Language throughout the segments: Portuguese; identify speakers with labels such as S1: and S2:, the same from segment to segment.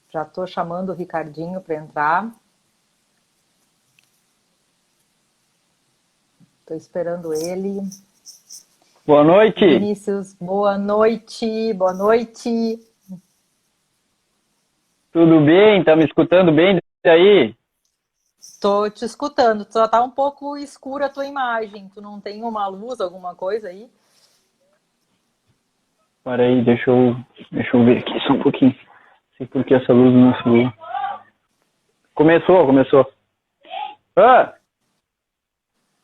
S1: Já estou chamando o Ricardinho para entrar. Estou esperando ele.
S2: Boa noite.
S1: Vinícius, boa noite. Boa noite.
S2: Tudo bem? Tá me escutando bem daí?
S1: Estou te escutando. Só está um pouco escura a tua imagem. Tu não tem uma luz, alguma coisa aí?
S2: Para aí, deixa eu ver aqui só um pouquinho. Não sei por que essa luz não subiu. Começou. Ah!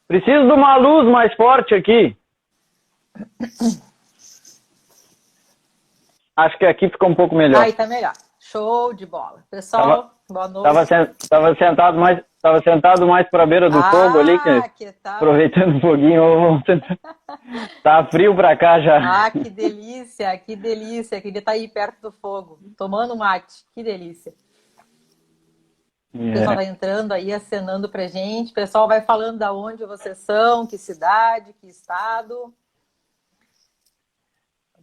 S2: Preciso de uma luz mais forte aqui. Acho que aqui fica um pouco melhor.
S1: Aí tá melhor. Show de bola. Pessoal, boa noite.
S2: Tava sentado mais para a beira do fogo ali,
S1: que tal?
S2: aproveitando um foguinho. Vamos tentar. Tá frio pra cá já.
S1: Ah, que delícia, que delícia. Queria estar aí perto do fogo, tomando mate. Que delícia. O pessoal tá entrando aí, acenando pra gente. O pessoal vai falando da onde vocês são, que cidade, que estado.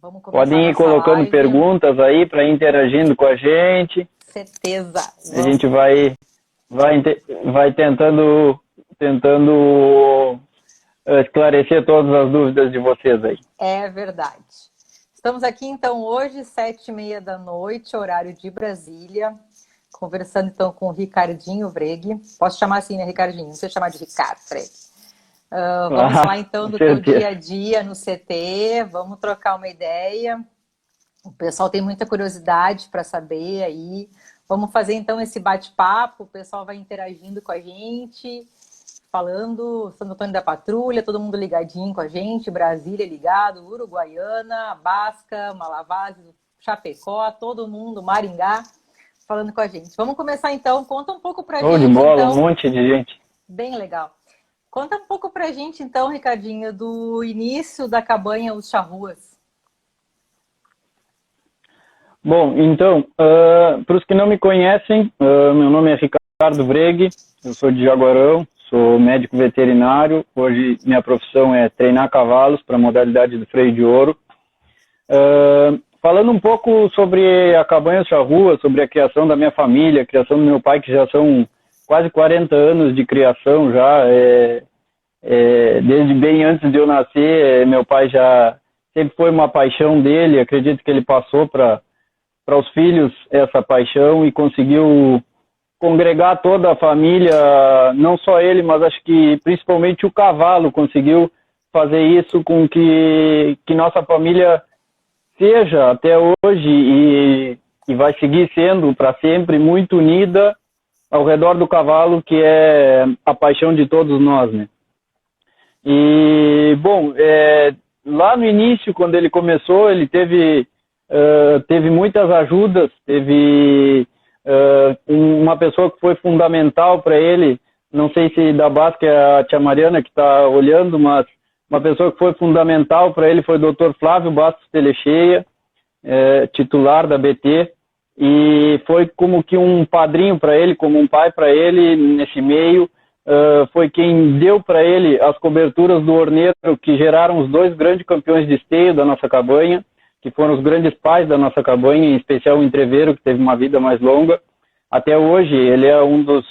S1: Vamos começar.
S2: Podem ir colocando
S1: live.
S2: perguntas aí para ir interagindo com a gente.
S1: Certeza.
S2: A gente vai tentando esclarecer todas as dúvidas de vocês aí.
S1: É verdade. Estamos aqui então hoje, 7h30 da noite, horário de Brasília, conversando então com o Ricardinho Vreg. Posso chamar assim, né, Ricardinho? Não sei chamar de Ricardo Vreg. Vamos falar então do teu dia a dia no CT, vamos trocar uma ideia. O pessoal tem muita curiosidade para saber aí. Vamos fazer então esse bate-papo, o pessoal vai interagindo com a gente, falando Santo Antônio da Patrulha, todo mundo ligadinho com a gente, Brasília ligado, Uruguaiana, Basca, Malavase, Chapecó, todo mundo, Maringá, falando com a gente. Vamos começar então, conta um pouco pra gente.
S2: Show de bola,
S1: então.
S2: Um monte de gente.
S1: Bem legal. Conta um pouco pra gente então, Ricardinho, do início da cabanha Os Charruas.
S2: Bom, então, para os que não me conhecem, meu nome é Ricardo Vreg, eu sou de Jaguarão, sou médico veterinário, hoje minha profissão é treinar cavalos para a modalidade do freio de ouro. Falando um pouco sobre a cabanha Os Charruas, sobre a criação da minha família, a criação do meu pai, que já são quase 40 anos de criação já, desde bem antes de eu nascer, meu pai já sempre foi uma paixão dele, acredito que ele passou para os filhos essa paixão e conseguiu congregar toda a família, não só ele, mas acho que principalmente o cavalo conseguiu fazer isso com que nossa família seja até hoje e vai seguir sendo para sempre muito unida ao redor do cavalo, que é a paixão de todos nós, né? E, bom, lá no início, quando ele começou, ele teve muitas ajudas, teve uma pessoa que foi fundamental para ele, não sei se da Basca é a tia Mariana que está olhando, mas uma pessoa que foi fundamental para ele foi o Dr. Flávio Bastos Telecheia, titular da BT, e foi como que um padrinho para ele, como um pai para ele nesse meio. Foi quem deu para ele as coberturas do Orneiro, que geraram os 2 grandes campeões de esteio da nossa cabanha, que foram os grandes pais da nossa cabanha, em especial o Entreveiro, que teve uma vida mais longa. Até hoje, ele é um dos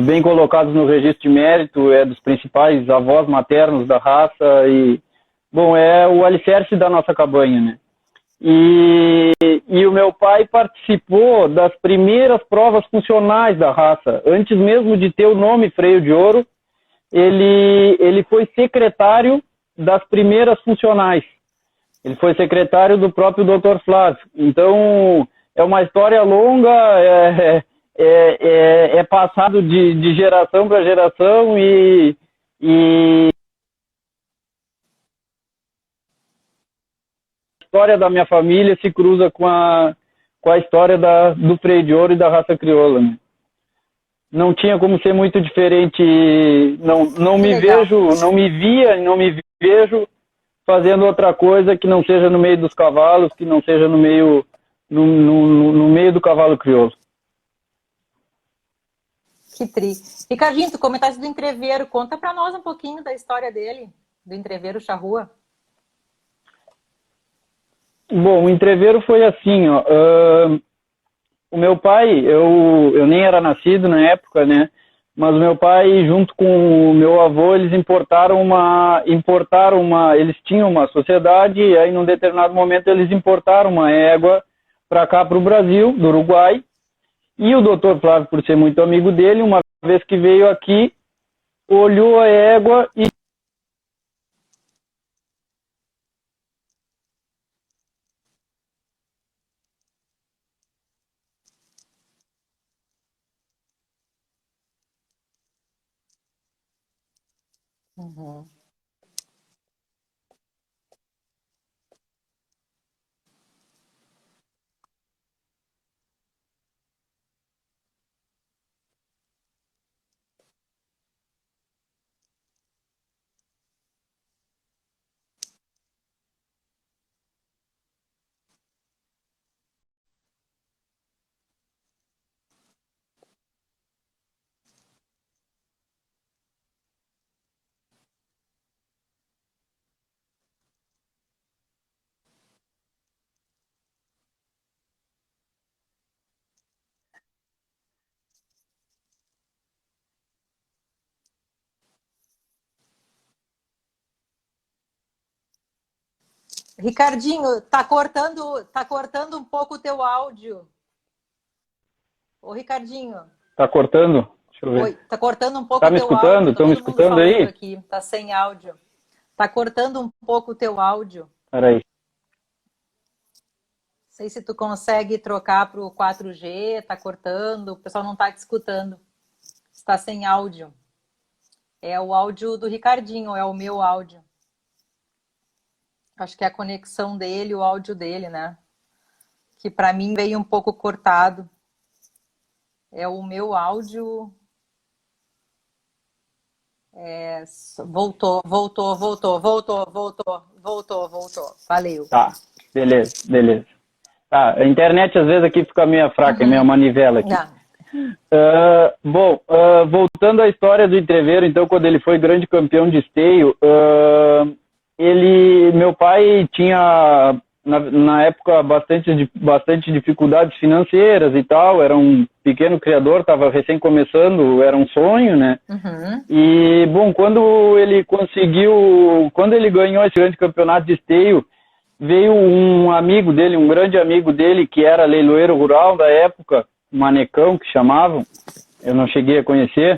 S2: bem colocados no registro de mérito, é dos principais avós maternos da raça, e, bom, é o alicerce da nossa cabanha, né? E o meu pai participou das primeiras provas funcionais da raça. Antes mesmo de ter o nome Freio de Ouro, ele foi secretário das primeiras funcionais. Ele foi secretário do próprio Dr. Flávio. Então, é uma história longa, é passado de geração para geração e a história da minha família se cruza com a história do freio de ouro e da raça crioula, né? Não tinha como ser muito diferente, não me via e não me vejo fazendo outra coisa que não seja no meio dos cavalos, que não seja no meio do cavalo crioulo.
S1: Que tri. Ricardinho, tu comentaste do Entreveiro, conta pra nós um pouquinho da história dele, do Entreveiro Charrua.
S2: Bom, o Entreveiro foi assim, ó, o meu pai, eu nem era nascido na época, né? Mas o meu pai, junto com o meu avô, eles eles tinham uma sociedade e aí num determinado momento eles importaram uma égua para cá, para o Brasil, do Uruguai. E o doutor Flávio, por ser muito amigo dele, uma vez que veio aqui, olhou a égua e
S1: Uhum. Ricardinho, tá cortando um pouco o teu áudio. Ô, Ricardinho.
S2: tá cortando. Deixa eu ver.
S1: Oi, tá cortando um pouco
S2: Tá
S1: o
S2: me
S1: teu
S2: escutando?
S1: áudio. Tá
S2: Estão me
S1: todo mundo
S2: escutando
S1: falando
S2: aí?
S1: aqui, tá sem áudio. Tá cortando um pouco o teu áudio. Não
S2: Peraí.
S1: sei se tu consegue trocar pro 4G, tá cortando, o pessoal não tá te escutando. Está sem áudio. É o áudio do Ricardinho, é o meu áudio. Acho que é a conexão dele, o áudio dele, né? Que para mim veio um pouco cortado. É o meu áudio. Voltou. Valeu.
S2: Tá, beleza. Tá, a internet às vezes aqui fica meio fraca, é meio manivela aqui.
S1: Ah,
S2: Bom, voltando à história do entreveiro, então, quando ele foi grande campeão de esteio, meu pai tinha, na época, bastante dificuldades financeiras e tal, era um pequeno criador, estava recém começando, era um sonho, né?
S1: uhum,
S2: E, bom, quando ele ganhou esse grande campeonato de esteio, veio um amigo dele, um grande amigo dele, que era leiloeiro rural da época, Manecão, que chamavam, eu não cheguei a conhecer,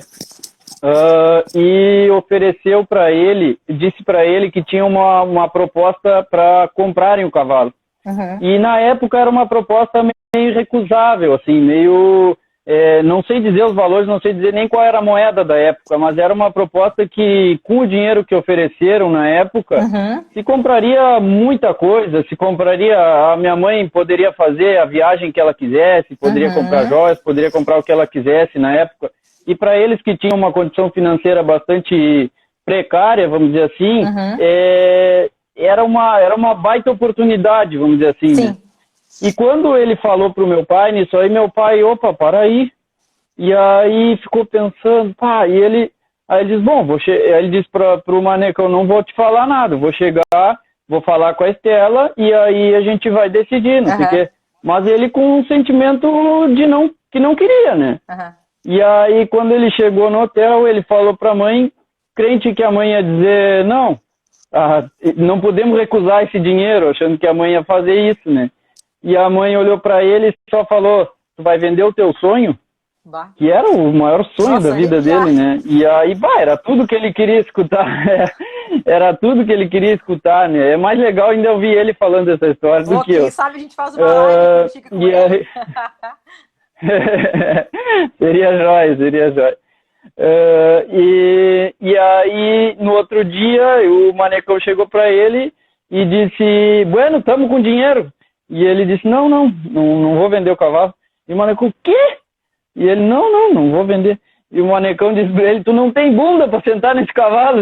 S2: e ofereceu para ele, disse para ele que tinha uma proposta para comprarem o cavalo.
S1: uhum.
S2: E na época era uma proposta meio recusável, assim, meio... não sei dizer os valores, não sei dizer nem qual era a moeda da época, mas era uma proposta que, com o dinheiro que ofereceram na época, se compraria muita coisa, a minha mãe poderia fazer a viagem que ela quisesse, poderia comprar joias, poderia comprar o que ela quisesse na época. E para eles que tinham uma condição financeira bastante precária, vamos dizer assim, era uma baita oportunidade, vamos dizer assim,
S1: Sim.
S2: né? E quando ele falou pro meu pai nisso aí, meu pai, opa, para aí. E aí ficou pensando, pá, aí ele disse, bom, aí ele disse pro Mané que eu não vou te falar nada, vou chegar, vou falar com a Estela e aí a gente vai decidir, não sei o quê. Mas ele com um sentimento que não queria, né? E aí quando ele chegou no hotel, ele falou pra mãe, crente que a mãe ia dizer, não, não podemos recusar esse dinheiro, achando que a mãe ia fazer isso, né? E a mãe olhou para ele e só falou, tu vai vender o teu sonho?
S1: Bah.
S2: Que era o maior sonho da vida dele, né? E aí, era tudo que ele queria escutar. Era tudo que ele queria escutar, né? É mais legal ainda ouvir ele falando essa história do que eu.
S1: Quem sabe a gente faz uma live política com ele.
S2: Seria jóia. E aí, no outro dia, o Manecão chegou para ele e disse, bueno, estamos com dinheiro. E ele disse, não vou vender o cavalo. E o Manecão, o quê? E ele, não vou vender. E o Manecão disse pra ele, tu não tem bunda para sentar nesse cavalo?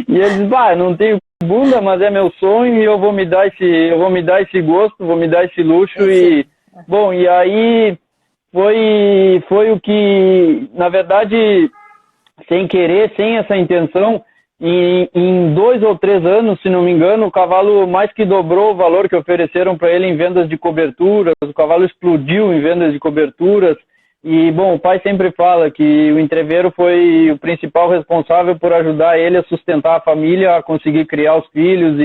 S2: E ele disse, não tenho bunda, mas é meu sonho e eu vou me dar esse gosto, vou me dar esse luxo. E bom, e aí foi o que, na verdade, sem querer, sem essa intenção, em 2 ou 3 anos, se não me engano, o cavalo mais que dobrou o valor que ofereceram para ele em vendas de coberturas, o cavalo explodiu em vendas de coberturas. E, bom, o pai sempre fala que o entreveiro foi o principal responsável por ajudar ele a sustentar a família, a conseguir criar os filhos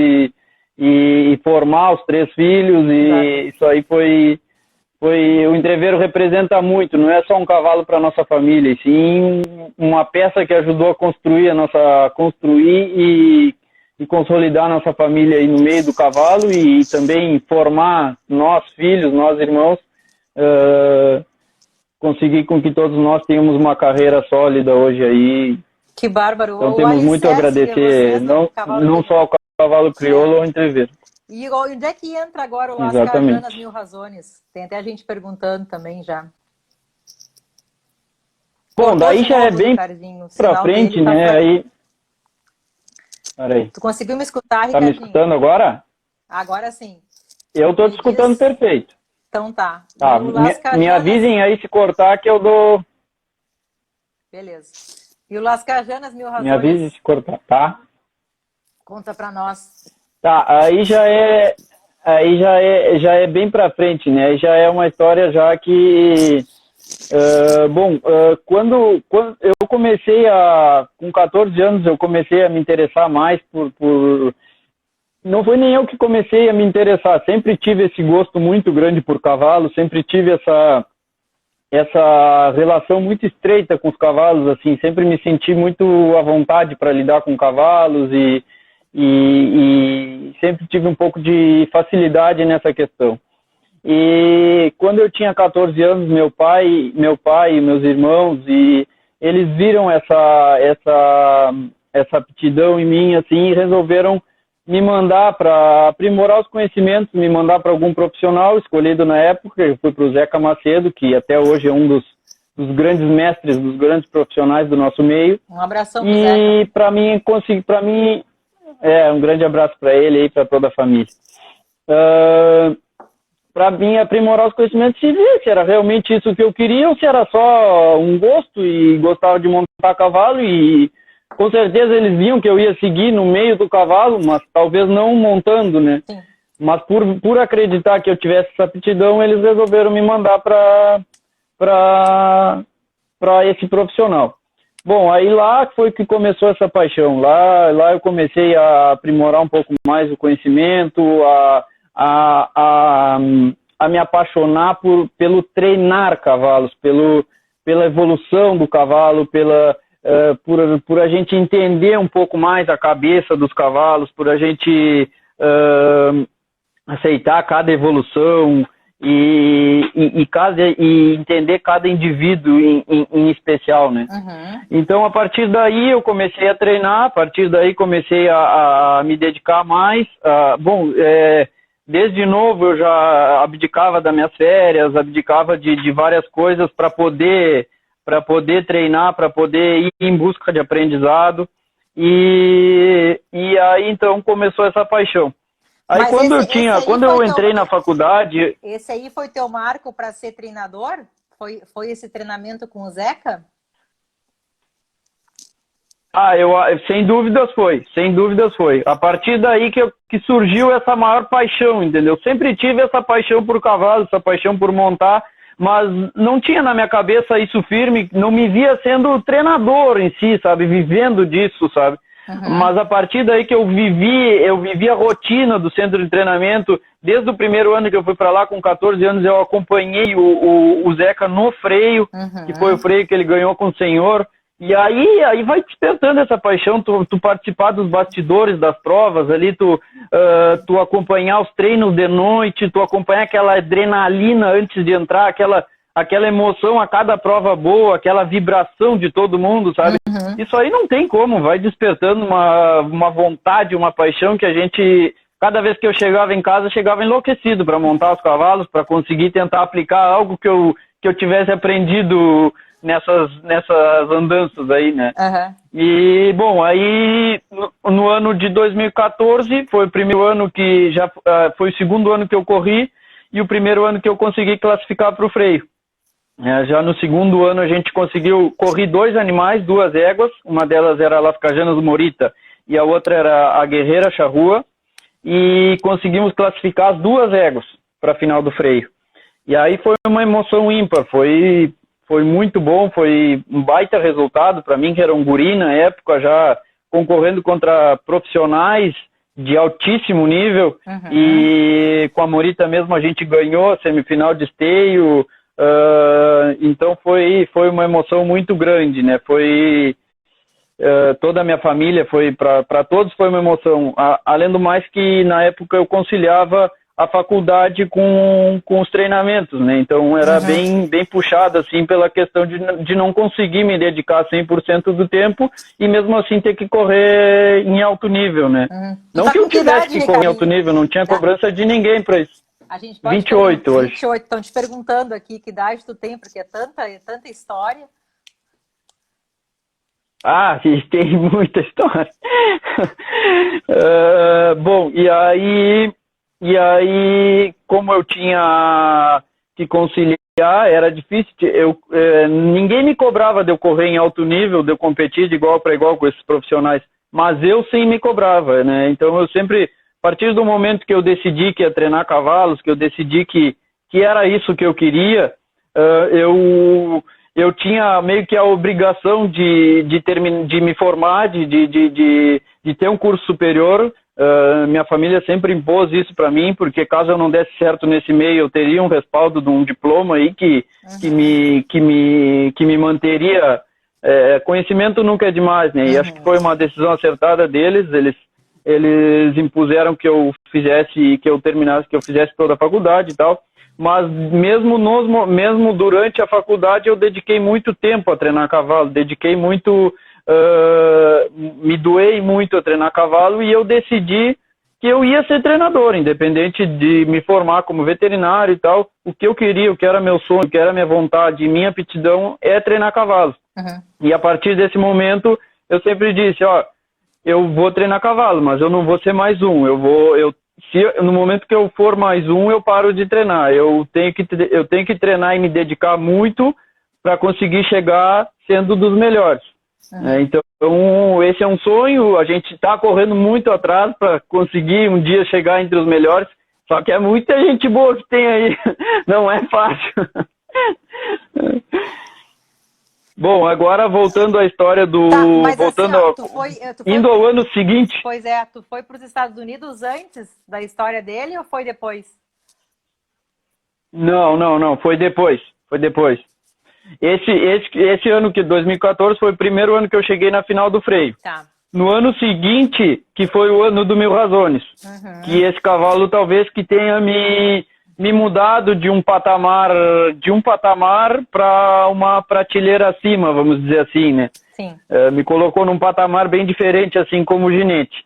S2: e formar os 3 filhos. E isso aí foi o entreveiro representa muito, não é só um cavalo para nossa família, e sim uma peça que ajudou a construir e consolidar a nossa família aí no meio do cavalo e também formar nós filhos, nós irmãos, conseguir com que todos nós tenhamos uma carreira sólida hoje aí.
S1: Que bárbaro!
S2: Então temos muito a agradecer, não só ao cavalo crioulo, ao entreveiro.
S1: E onde é que entra agora o Las Cajanas Mil Razones? Tem até a gente perguntando também já.
S2: Bom, daí já é bem pra frente, né? Aí... Peraí.
S1: Tu conseguiu me escutar,
S2: Ricardinho? Tá me escutando agora?
S1: Agora sim.
S2: Eu tô te escutando perfeito.
S1: Então tá.
S2: Tá, me avisem aí se cortar que eu dou...
S1: Beleza. E o Las Cajanas Mil Razones?
S2: Me avisem se cortar, tá?
S1: Conta pra nós.
S2: Tá, aí já é bem pra frente, né? Aí já é uma história já que... quando eu comecei com 14 anos, eu comecei a me interessar mais por... Não foi nem eu que comecei a me interessar, sempre tive esse gosto muito grande por cavalo, sempre tive essa relação muito estreita com os cavalos, assim, sempre me senti muito à vontade para lidar com cavalos e sempre tive um pouco de facilidade nessa questão. E quando eu tinha 14 anos, meu pai e meus irmãos, e eles viram essa aptidão em mim, assim, e resolveram me mandar para aprimorar os conhecimentos, me mandar para algum profissional escolhido na época. Eu fui para o Zeca Macedo, que até hoje é um dos grandes mestres, dos grandes profissionais do nosso meio.
S1: Um abração pro Zeca.
S2: E para mim, um grande abraço para ele e para toda a família. Para mim aprimorar os conhecimentos e ver se era realmente isso que eu queria ou se era só um gosto e gostava de montar cavalo, e com certeza eles viam que eu ia seguir no meio do cavalo, mas talvez não montando, né? Sim. Mas por acreditar que eu tivesse essa aptidão, eles resolveram me mandar para esse profissional. Bom, aí lá foi que começou essa paixão. Lá eu comecei a aprimorar um pouco mais o conhecimento, a me apaixonar pelo treinar cavalos, pela evolução do cavalo, por a gente entender um pouco mais a cabeça dos cavalos, por a gente aceitar cada evolução e entender cada indivíduo em especial, né? Uhum. Então, a partir daí eu comecei a treinar, a partir daí comecei a me dedicar mais. Desde novo eu já abdicava das minhas férias, abdicava de várias coisas para poder treinar, para poder ir em busca de aprendizado, e aí então começou essa paixão. Aí mas quando eu entrei na faculdade...
S1: Esse aí foi teu marco para ser treinador? Foi esse treinamento com o Zeca?
S2: Sem dúvidas foi. A partir daí que surgiu essa maior paixão, entendeu? Sempre tive essa paixão por cavalo, essa paixão por montar, mas não tinha na minha cabeça isso firme, não me via sendo treinador em si, sabe? Vivendo disso, sabe? Uhum. Mas a partir daí que eu vivi a rotina do centro de treinamento. Desde o primeiro ano que eu fui para lá, com 14 anos, eu acompanhei o Zeca no freio, que foi o freio que ele ganhou com o senhor. E aí vai despertando essa paixão, tu participar dos bastidores das provas ali, tu acompanhar os treinos de noite, tu acompanhar aquela adrenalina antes de entrar, aquela emoção a cada prova boa, aquela vibração de todo mundo, sabe? Uhum. Isso aí não tem como, vai despertando uma vontade, uma paixão que a gente, cada vez que eu chegava em casa, chegava enlouquecido para montar os cavalos, para conseguir tentar aplicar algo que eu tivesse aprendido nessas andanças aí, né? Uhum. E, bom, aí no ano de 2014, foi o primeiro ano que foi o segundo ano que eu corri e o primeiro ano que eu consegui classificar para o freio. Já no segundo ano a gente corri 2 animais, 2 éguas, uma delas era a Las Cajanas Morita e a outra era a Guerreira Charrua, e conseguimos classificar as 2 éguas para a final do freio. E aí foi uma emoção ímpar, foi muito bom, foi um baita resultado para mim, que era um guri na época, já concorrendo contra profissionais de altíssimo nível, e com a Morita mesmo a gente ganhou a semifinal de esteio, então foi uma emoção muito grande, né? Foi toda a minha família, para todos foi uma emoção, além do mais que na época eu conciliava a faculdade com os treinamentos, né? Então era bem puxado assim pela questão de não conseguir me dedicar 100% do tempo e mesmo assim ter que correr em alto nível, né? Não que eu tivesse que correr em alto nível, não tinha cobrança de ninguém para isso.
S1: A gente pode
S2: 28 hoje.
S1: 28, estão te perguntando aqui que idade tu tem, porque é tanta história.
S2: Ah, tem muita história. Bom, e aí, como eu tinha que conciliar, era difícil. Ninguém me cobrava de eu correr em alto nível, de eu competir de igual para igual com esses profissionais, mas eu sim me cobrava, né? Então eu sempre, a partir do momento que eu decidi que ia treinar cavalos, que eu decidi que era isso que eu queria, eu tinha meio que a obrigação de me formar, de ter um curso superior. Minha família sempre impôs isso para mim, porque caso eu não desse certo nesse meio, eu teria um respaldo de um diploma aí que me manteria. Conhecimento nunca é demais, né? E acho que foi uma decisão acertada deles. Eles impuseram que eu fizesse, que eu terminasse, que eu fizesse toda a faculdade e tal. Mas mesmo durante a faculdade eu dediquei muito tempo a treinar cavalo, me doei muito a treinar cavalo, e eu decidi que eu ia ser treinador, independente de me formar como veterinário e tal. O que eu queria, o que era meu sonho, o que era minha vontade e minha aptidão é treinar cavalos. E a partir desse momento eu sempre disse, eu vou treinar cavalo, mas eu não vou ser mais um, no momento que eu for mais um, eu paro de treinar. Eu tenho que treinar e me dedicar muito para conseguir chegar sendo dos melhores. Então, esse é um sonho. A gente está correndo muito atrás para conseguir um dia chegar entre os melhores. Só que é muita gente boa que tem aí. Não é fácil. Bom, agora voltando à história do... indo ao ano seguinte...
S1: Pois é, tu foi para os Estados Unidos antes da história dele ou foi depois?
S2: Não, foi depois. Esse ano, 2014, foi o primeiro ano que eu cheguei na final do freio.
S1: Tá.
S2: No ano seguinte, que foi o ano do Mil Razones, que esse cavalo talvez que tenha me mudado de um patamar para uma prateleira acima, vamos dizer assim, né?
S1: Sim.
S2: Me colocou num patamar bem diferente, assim como o ginete.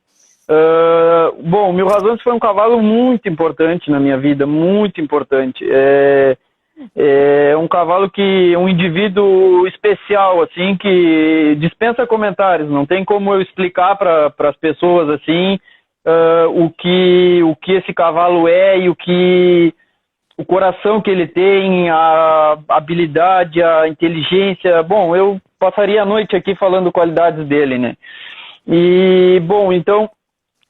S2: Bom, o Mil Razones foi um cavalo muito importante na minha vida, muito importante. É um cavalo um indivíduo especial, assim, que dispensa comentários. Não tem como eu explicar para as pessoas, assim, o que esse cavalo é e o coração que ele tem, a habilidade, a inteligência. Bom, eu passaria a noite aqui falando qualidades dele, né? E, bom, então,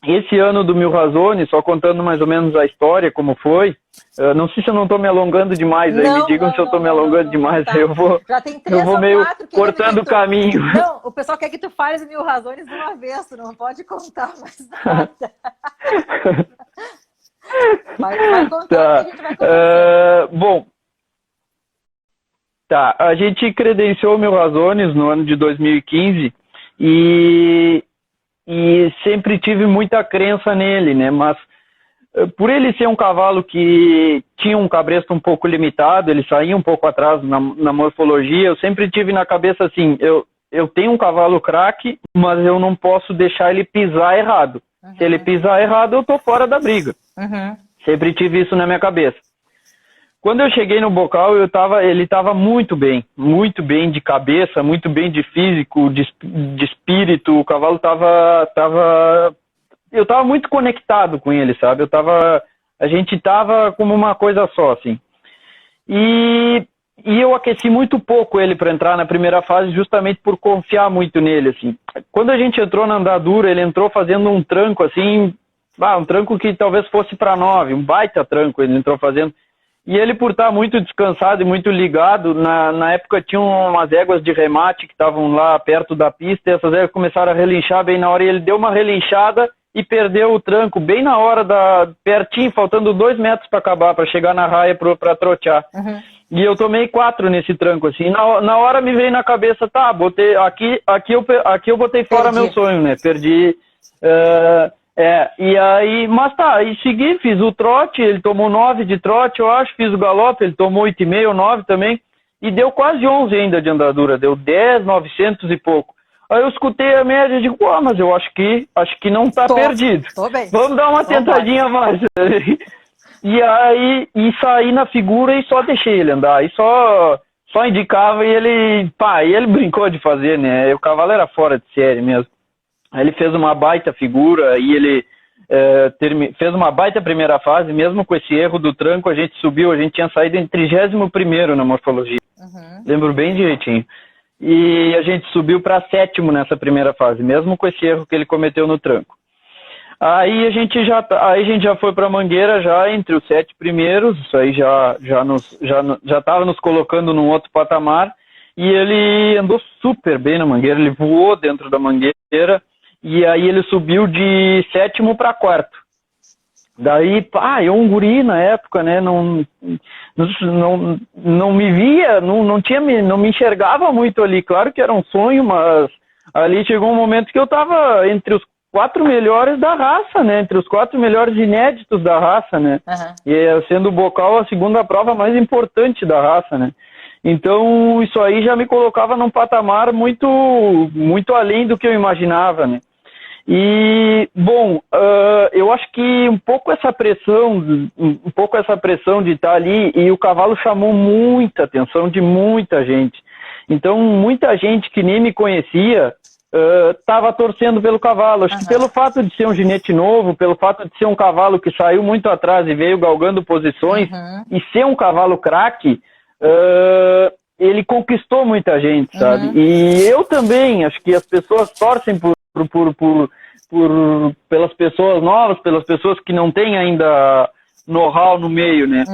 S2: esse ano do Mil Razones, só contando mais ou menos a história, como foi, não sei se eu não estou me alongando demais, aí me digam se eu estou me alongando demais,
S1: tá.
S2: Aí eu vou meio cortando o caminho.
S1: Não, o pessoal quer que tu fale os Mil Razones de uma vez, tu não pode contar mais nada. Vai contar, tá. A gente vai contar.
S2: Bom, tá, a gente credenciou o Mil Razones no ano de 2015 e sempre tive muita crença nele, né? Mas por ele ser um cavalo que tinha um cabresto um pouco limitado, ele saía um pouco atrás na morfologia, eu sempre tive na cabeça assim, eu tenho um cavalo craque, mas eu não posso deixar ele pisar errado. Se ele pisar errado, eu tô fora da briga. Sempre tive isso na minha cabeça. Quando eu cheguei no bocal, ele estava muito bem de cabeça, muito bem de físico, de espírito. O cavalo eu estava muito conectado com ele, sabe? A gente estava como uma coisa só, assim. E e eu aqueci muito pouco ele para entrar na primeira fase, justamente por confiar muito nele, assim. Quando a gente entrou na andadura, ele entrou fazendo um tranco, assim, um tranco que talvez fosse para 9, um baita tranco ele entrou fazendo. E ele, por estar muito descansado e muito ligado, na época tinham umas éguas de remate que estavam lá perto da pista, e essas éguas começaram a relinchar bem na hora, e ele deu uma relinchada e perdeu o tranco bem na hora, pertinho, faltando 2 metros para acabar, para chegar na raia para trotear.
S1: Uhum.
S2: E eu tomei 4 nesse tranco, assim. Na hora me veio na cabeça, tá, botei, aqui eu botei fora meu sonho, né? Perdi. E aí, mas tá, aí segui, fiz o trote, ele tomou 9 de trote, eu acho, fiz o galope, ele tomou 8,5 ou 9 também, e deu quase 11 ainda de andadura, deu 10, 900 e pouco. Aí eu escutei a média e digo, mas eu acho que não tá perdido.
S1: Tô bem.
S2: Vamos dar uma tentadinha mais. E aí, saí na figura e só deixei ele andar, aí só indicava e ele brincou de fazer, né, o cavalo era fora de série mesmo. Aí ele fez uma baita figura e ele fez uma baita primeira fase, mesmo com esse erro do tranco, a gente tinha saído em 31º na morfologia, lembro bem direitinho. E a gente subiu para 7º nessa primeira fase, mesmo com esse erro que ele cometeu no tranco. Aí a gente já foi para Mangueira, já entre os 7 primeiros, isso aí já estava nos colocando num outro patamar, e ele andou super bem na Mangueira, ele voou dentro da Mangueira, e aí ele subiu de 7º para 4º. Daí, eu um guri na época, né, não me via, não me enxergava muito ali, claro que era um sonho, mas ali chegou um momento que eu estava entre os 4 melhores da raça, né, entre os 4 melhores inéditos da raça, né, e sendo o bocal a segunda prova mais importante da raça, né. Então, isso aí já me colocava num patamar muito, muito além do que eu imaginava, né. E, bom, eu acho que um pouco essa pressão de estar ali, e o cavalo chamou muita atenção de muita gente. Então, muita gente que nem me conhecia estava torcendo pelo cavalo. Acho que pelo fato de ser um ginete novo, pelo fato de ser um cavalo que saiu muito atrás e veio galgando posições, e ser um cavalo craque, ele conquistou muita gente, sabe? E eu também, acho que as pessoas torcem pelas pessoas novas, pelas pessoas que não têm ainda know-how no meio, né?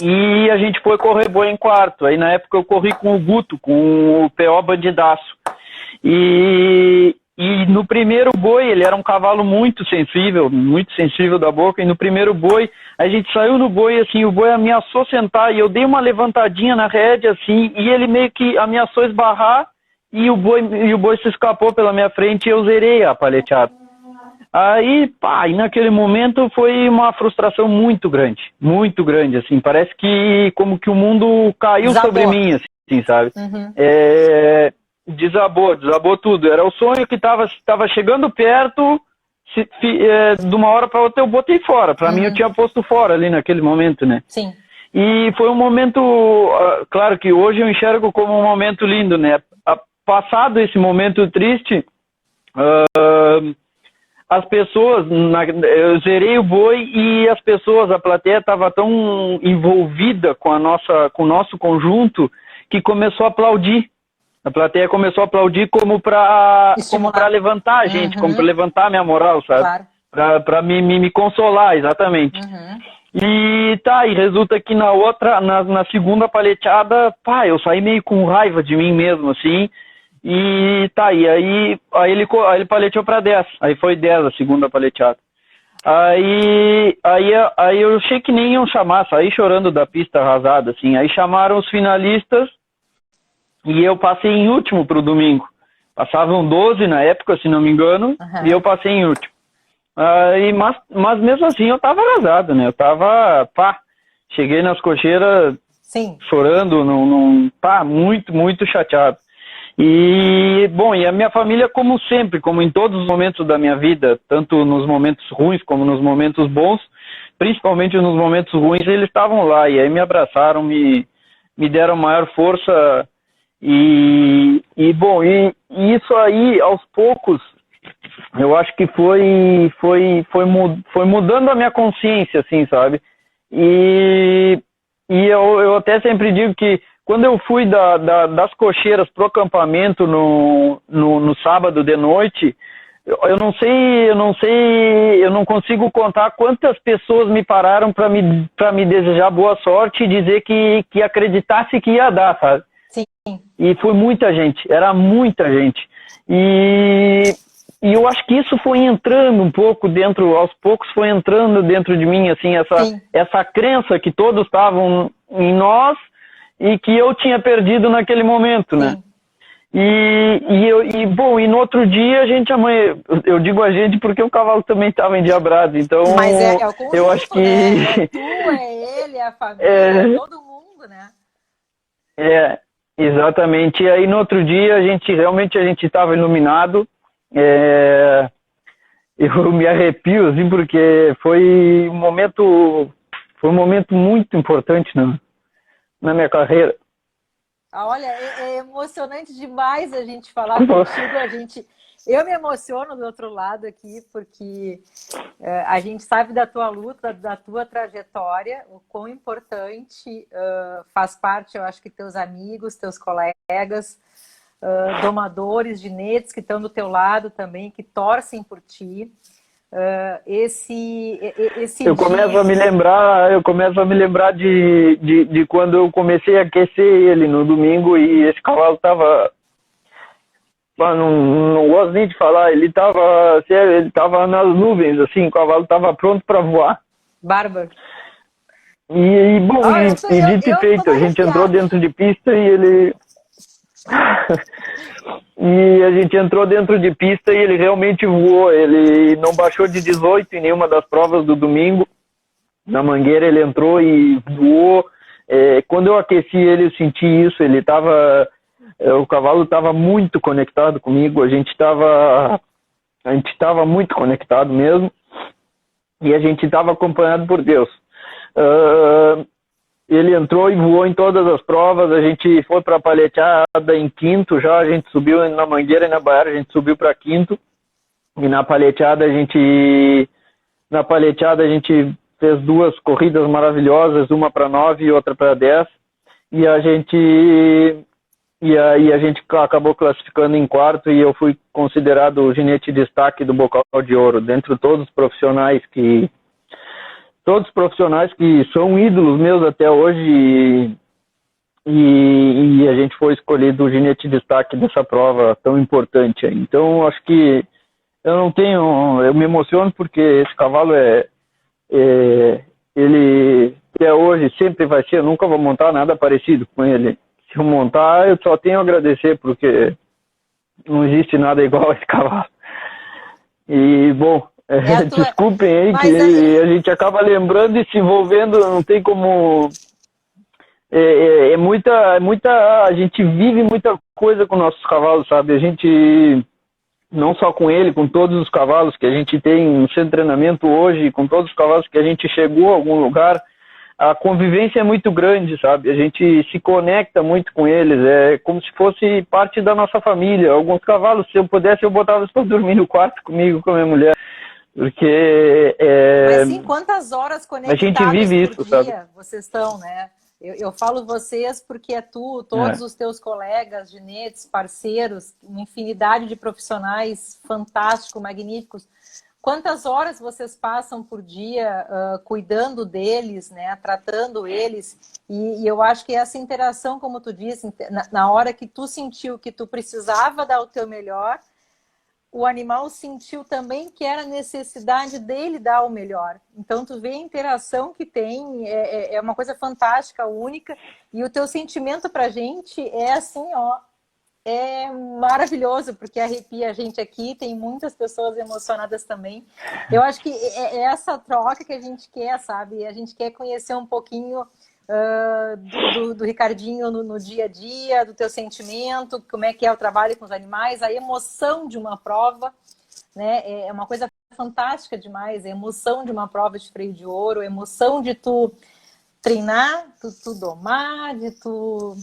S2: E a gente foi correr boi em 4º. Aí na época eu corri com o Guto, com o PO Bandidaço. E no primeiro boi, ele era um cavalo muito sensível da boca, e no primeiro boi, a gente saiu no boi, assim, o boi ameaçou sentar, e eu dei uma levantadinha na rédea, assim, e ele meio que ameaçou esbarrar, e o boi se escapou pela minha frente, e eu zerei a paleteada. Aí, e naquele momento foi uma frustração muito grande, assim, parece que como que o mundo caiu sobre mim, assim, sabe? Desabou tudo. Era o sonho que estava chegando perto, de uma hora para outra eu botei fora. Para mim eu tinha posto fora ali naquele momento, né?
S1: Sim.
S2: E foi um momento, claro que hoje eu enxergo como um momento lindo, né? Passado esse momento triste, as pessoas, eu zerei o boi e as pessoas, a plateia estava tão envolvida com o nosso conjunto que começou a aplaudir. A plateia começou a aplaudir como para levantar a gente, como para levantar a minha moral, sabe? Claro. Para me consolar, exatamente. E resulta que na segunda paleteada, eu saí meio com raiva de mim mesmo, assim. E aí ele paleteou para 10, aí foi 10 a segunda paleteada. Aí eu achei que nem iam chamar, saí chorando da pista arrasada, assim. Aí chamaram os finalistas, e eu passei em último pro domingo. Passavam 12 na época, se não me engano, e eu passei em último. Mas mesmo assim eu tava arrasado, né? Eu tava, cheguei nas cocheiras chorando, muito, muito chateado. E, bom, e a minha família, como sempre, como em todos os momentos da minha vida, tanto nos momentos ruins como nos momentos bons, principalmente nos momentos ruins, eles estavam lá, e aí me abraçaram, me deram maior força. E isso aí, aos poucos, eu acho que foi mudando a minha consciência, assim, sabe? E eu até sempre digo que quando eu fui das cocheiras pro acampamento no sábado de noite, eu não consigo contar quantas pessoas me pararam para me desejar boa sorte e dizer que acreditasse que ia dar, sabe?
S1: Sim.
S2: E foi muita gente, era muita gente. E eu acho que isso foi entrando um pouco dentro, aos poucos foi entrando dentro de mim, assim, essa crença que todos estavam em nós e que eu tinha perdido naquele momento, né?
S1: Sim.
S2: Bom, e no outro dia a gente amanhã, eu digo a gente porque o cavalo também estava endiabrado, então
S1: Mas é o conjunto,
S2: eu acho que
S1: né? É tu, é ele, é a família, é todo mundo, né?
S2: Exatamente. E aí no outro dia a gente estava iluminado. Eu me arrepio assim porque foi um momento muito importante na minha carreira.
S1: Olha, é emocionante demais a gente falar contigo. Eu me emociono do outro lado aqui, porque a gente sabe da tua luta, da tua trajetória, o quão importante faz parte, eu acho que teus amigos, teus colegas, domadores de netes que estão do teu lado também, que torcem por ti.
S2: Eu começo a me lembrar de quando eu comecei a aquecer ele no domingo e esse cavalo estava, não gosto nem de falar, ele estava nas nuvens, assim, o cavalo estava pronto para voar.
S1: Bárbaro.
S2: Bom, dito e feito, a gente entrou dentro de pista e ele... E a gente entrou dentro de pista e ele realmente voou. Ele não baixou de 18 em nenhuma das provas do domingo. Na Mangueira ele entrou e voou. Quando eu aqueci ele, eu senti isso. O cavalo estava muito conectado comigo. A gente estava muito conectado mesmo. E a gente estava acompanhado por Deus. Ele entrou e voou em todas as provas. A gente foi para a paleteada em quinto já. A gente subiu na Mangueira e na Baiara, a gente subiu para quinto. E na paleteada a gente fez 2 corridas maravilhosas, uma para 9 e outra para 10. E aí a gente acabou classificando em quarto e eu fui considerado o ginete de destaque do Bocal de Ouro. Dentre todos os profissionais que são ídolos meus até hoje e a gente foi escolhido o ginete de destaque dessa prova tão importante. Então, acho que eu me emociono porque esse cavalo ele até hoje sempre vai ser, eu nunca vou montar nada parecido com ele. Se eu montar, eu só tenho a agradecer porque não existe nada igual a esse cavalo. E, bom... Desculpem aí que a gente acaba lembrando e se envolvendo, não tem como... A gente vive muita coisa com nossos cavalos, sabe? A gente, não só com ele, com todos os cavalos que a gente tem no centro de treinamento hoje, com todos os cavalos que a gente chegou a algum lugar, a convivência é muito grande, sabe? A gente se conecta muito com eles, é como se fosse parte da nossa família. Alguns cavalos, se eu pudesse, eu botava eles para dormir no quarto comigo, com a minha mulher. Porque
S1: Mas sim, quantas horas conectadas
S2: a gente vive
S1: por
S2: isso,
S1: dia
S2: sabe?
S1: vocês estão, né? Eu falo vocês porque é todos os teus colegas, ginetes, parceiros, uma infinidade de profissionais fantásticos, magníficos. Quantas horas vocês passam por dia cuidando deles, né? Tratando eles? E eu acho que essa interação, como tu disse, na hora que tu sentiu que tu precisava dar o teu melhor, o animal sentiu também que era necessidade dele dar o melhor. Então, tu vê a interação que tem, é uma coisa fantástica, única, e o teu sentimento pra gente é assim, ó, é maravilhoso, porque arrepia a gente aqui, tem muitas pessoas emocionadas também. Eu acho que é essa troca que a gente quer, sabe? A gente quer conhecer um pouquinho do Ricardinho no dia a dia, do teu sentimento, como é que é o trabalho com os animais, a emoção de uma prova, né? É uma coisa fantástica demais, a emoção de uma prova de freio de ouro, a emoção de tu treinar, tu domar, de tu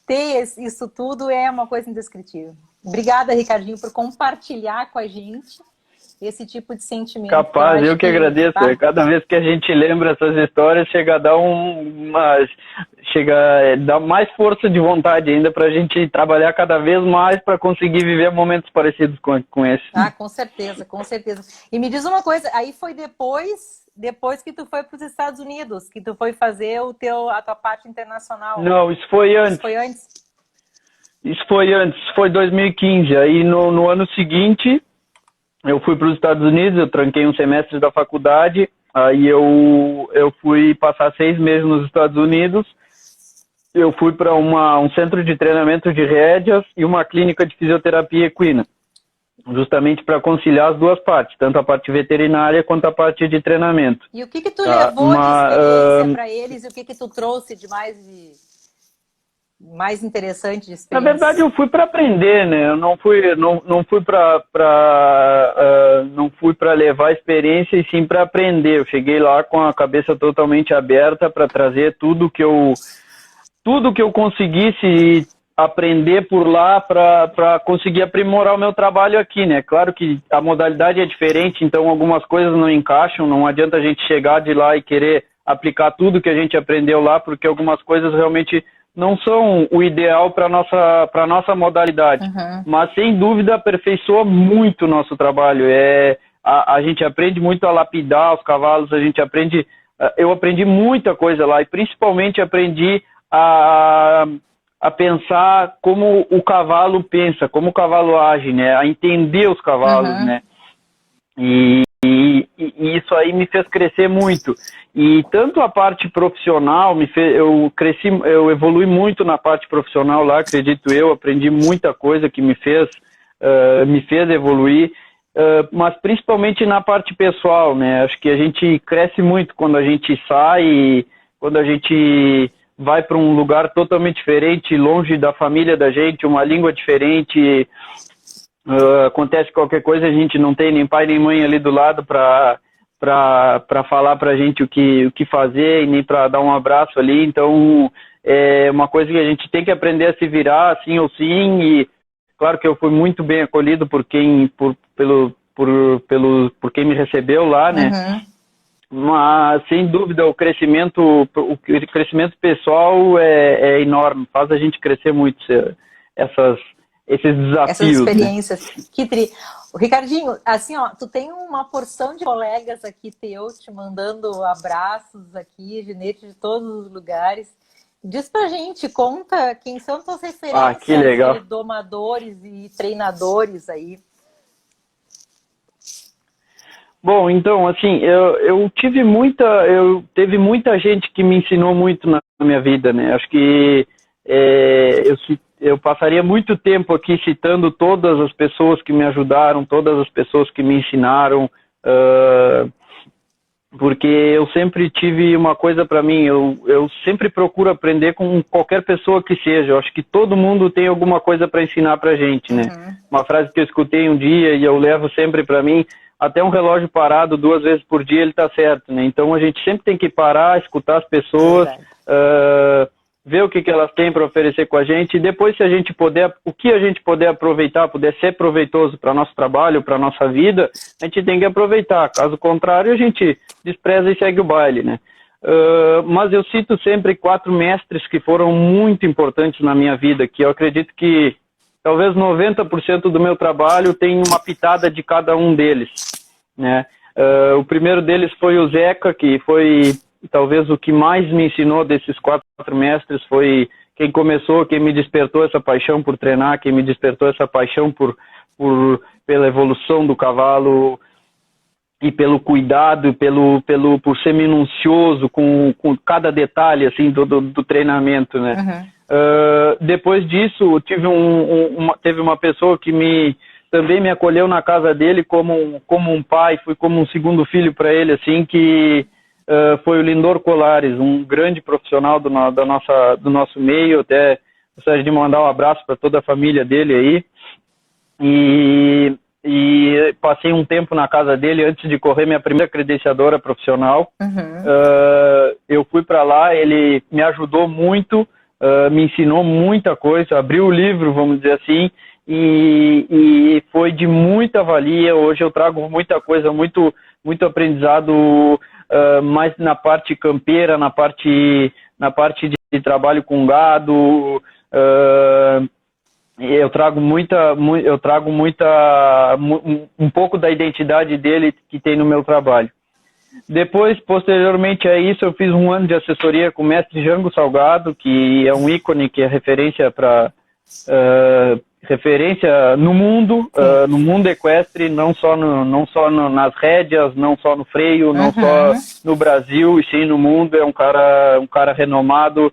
S1: ter isso tudo, é uma coisa indescritível. Obrigada, Ricardinho, por compartilhar com a gente esse tipo de sentimento.
S2: Capaz, eu que agradeço. Tá? Cada vez que a gente lembra essas histórias, chega a dar chega, dá mais força de vontade ainda para a gente trabalhar cada vez mais para conseguir viver momentos parecidos com esse.
S1: Ah, com certeza, com certeza. E me diz uma coisa, aí foi depois que tu foi para os Estados Unidos, que tu foi fazer a tua parte internacional.
S2: Não, isso foi antes.
S1: Isso foi antes?
S2: Isso foi antes, foi 2015. Aí no ano seguinte, eu fui para os Estados Unidos, eu tranquei um semestre da faculdade, aí eu fui passar 6 meses nos Estados Unidos, eu fui para um centro de treinamento de rédeas e uma clínica de fisioterapia equina, justamente para conciliar as duas partes, tanto a parte veterinária quanto a parte de treinamento.
S1: E o que tu levou de experiência para eles e o que tu trouxe de mais interessante de experiência?
S2: Na verdade, eu fui para aprender, né? Eu não fui para levar experiência e sim para aprender. Eu cheguei lá com a cabeça totalmente aberta para trazer tudo que eu conseguisse aprender por lá para conseguir aprimorar o meu trabalho aqui, né? Claro que a modalidade é diferente, então algumas coisas não encaixam, não adianta a gente chegar de lá e querer aplicar tudo que a gente aprendeu lá, porque algumas coisas realmente não são o ideal para a nossa modalidade.
S1: Uhum.
S2: Mas, sem dúvida, aperfeiçoa muito o nosso trabalho. A gente aprende muito a lapidar os cavalos, eu aprendi muita coisa lá, e principalmente aprendi a pensar como o cavalo pensa, como o cavalo age, né? A entender os cavalos,
S1: uhum.
S2: né? E isso aí me fez crescer muito. E tanto a parte profissional, eu evolui muito na parte profissional lá, acredito eu, aprendi muita coisa que me fez evoluir, mas principalmente na parte pessoal, né? Acho que a gente cresce muito quando a gente sai, quando a gente vai para um lugar totalmente diferente, longe da família da gente, uma língua diferente. Acontece qualquer coisa, a gente não tem nem pai nem mãe ali do lado para falar pra gente o que fazer e nem para dar um abraço ali. Então é uma coisa que a gente tem que aprender a se virar, sim ou sim. E claro que eu fui muito bem acolhido por quem me recebeu lá, né?
S1: Uhum.
S2: Mas sem dúvida o crescimento pessoal é enorme, faz a gente crescer muito esses desafios.
S1: Essas experiências. Né? Ricardinho, assim, ó, tu tem uma porção de colegas aqui teus te mandando abraços aqui, gente de todos os lugares. Diz pra gente, conta quem são tuas referências
S2: que legal.
S1: de domadores e treinadores aí.
S2: Bom, então, assim, teve muita gente que me ensinou muito na minha vida, né? Acho que eu passaria muito tempo aqui citando todas as pessoas que me ajudaram, todas as pessoas que me ensinaram, porque eu sempre tive uma coisa para mim, eu sempre procuro aprender com qualquer pessoa que seja. Eu acho que todo mundo tem alguma coisa para ensinar pra gente, né? Uhum. Uma frase que eu escutei um dia e eu levo sempre para mim: até um relógio parado 2 vezes por dia ele tá certo, né? Então a gente sempre tem que parar, escutar as pessoas, ver o que elas têm para oferecer com a gente, e depois, se a gente puder, o que a gente puder aproveitar, puder ser proveitoso para nosso trabalho, para nossa vida, a gente tem que aproveitar. Caso contrário, a gente despreza e segue o baile, né? Mas eu cito sempre 4 mestres que foram muito importantes na minha vida, que eu acredito que talvez 90% do meu trabalho tem uma pitada de cada um deles, né? O primeiro deles foi o Zeca, que foi talvez o que mais me ensinou desses 4 mestres, foi quem me despertou essa paixão por treinar, quem me despertou essa paixão pela evolução do cavalo e pelo cuidado, por ser minucioso com cada detalhe assim, do treinamento, né? Uhum. Depois disso, teve uma pessoa que também me acolheu na casa dele como um pai, fui como um segundo filho para ele, assim, que foi o Lindor Colares, um grande profissional do nosso meio. Até gostaria de mandar um abraço para toda a família dele aí. E passei um tempo na casa dele antes de correr minha primeira credenciadora profissional. Uhum. Eu fui para lá, ele me ajudou muito, me ensinou muita coisa, abriu o livro, vamos dizer assim, e foi de muita valia. Hoje eu trago muita coisa muito muito aprendizado mais na parte campeira, na parte de trabalho com gado. Eu trago um pouco da identidade dele que tem no meu trabalho. Depois, posteriormente a isso, eu fiz um ano de assessoria com o mestre Jango Salgado, que é um ícone, que é referência no mundo equestre, não só nas rédeas, não só no freio, não só no Brasil, e sim no mundo. É um cara renomado,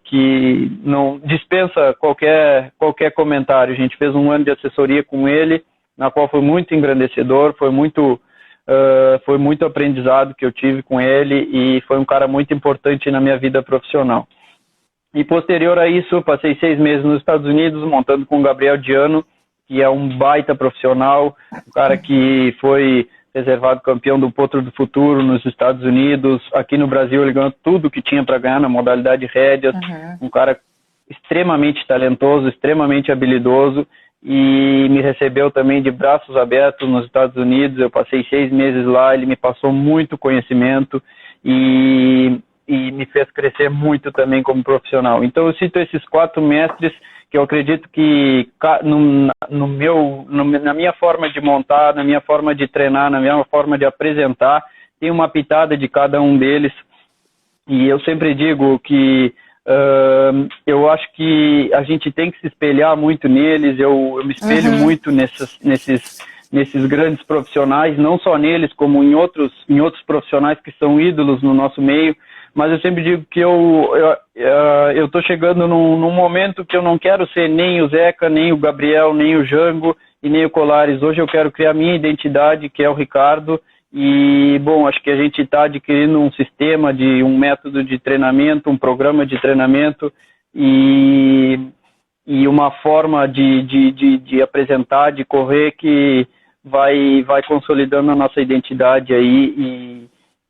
S2: que não dispensa qualquer comentário. A gente fez um ano de assessoria com ele, na qual foi muito engrandecedor, foi muito aprendizado que eu tive com ele, e foi um cara muito importante na minha vida profissional. E posterior a isso, eu passei 6 meses nos Estados Unidos, montando com o Gabriel Diano, que é um baita profissional, um cara que foi reservado campeão do Potro do Futuro nos Estados Unidos. Aqui no Brasil ele ganhou tudo que tinha para ganhar na modalidade rédeas. Um cara extremamente talentoso, extremamente habilidoso, e me recebeu também de braços abertos nos Estados Unidos. Eu passei 6 meses lá, ele me passou muito conhecimento e me fez crescer muito também como profissional. Então eu cito esses 4 mestres que eu acredito que na minha forma de montar, na minha forma de treinar, na minha forma de apresentar, tem uma pitada de cada um deles. E eu sempre digo que eu acho que a gente tem que se espelhar muito neles. Eu me espelho muito nesses grandes profissionais, não só neles, como em outros profissionais que são ídolos no nosso meio. Mas eu sempre digo que eu tô chegando num momento que eu não quero ser nem o Zeca, nem o Gabriel, nem o Jango e nem o Colares. Hoje eu quero criar minha identidade, que é o Ricardo. E, bom, acho que a gente está adquirindo um sistema, um método de treinamento, um programa de treinamento e uma forma de apresentar, de correr, que vai consolidando a nossa identidade aí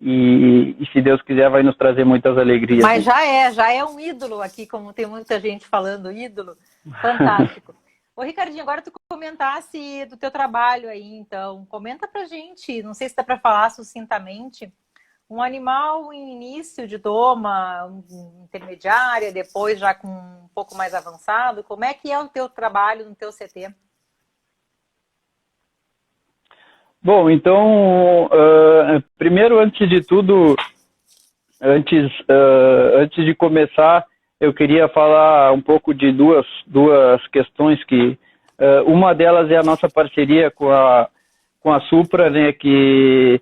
S2: e se Deus quiser, vai nos trazer muitas alegrias.
S1: Mas já é um ídolo aqui, como tem muita gente falando, ídolo. Fantástico. Ô, Ricardinho, agora tu comentasse do teu trabalho aí, então. Comenta pra gente, não sei se dá para falar sucintamente, um animal em início de doma, intermediária, depois já com um pouco mais avançado. Como é que é o teu trabalho no teu CT?
S2: Bom, então, primeiro, antes de tudo, antes de começar, eu queria falar um pouco de duas questões que... uma delas é a nossa parceria com a Supra, né, que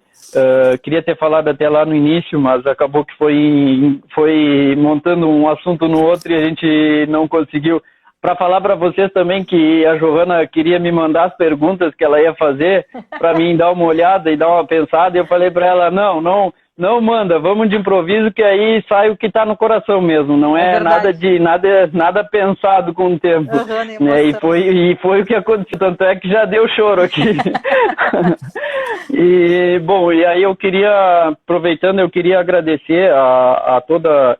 S2: queria ter falado até lá no início, mas acabou que foi montando um assunto no outro e a gente não conseguiu. Para falar para vocês também que a Giovana queria me mandar as perguntas que ela ia fazer para mim dar uma olhada e dar uma pensada, e eu falei para ela, não manda, vamos de improviso, que aí sai o que está no coração mesmo, não é nada pensado com o tempo. Né? E foi o que aconteceu, tanto é que já deu choro aqui. E, bom, e aí aproveitando, eu queria agradecer a toda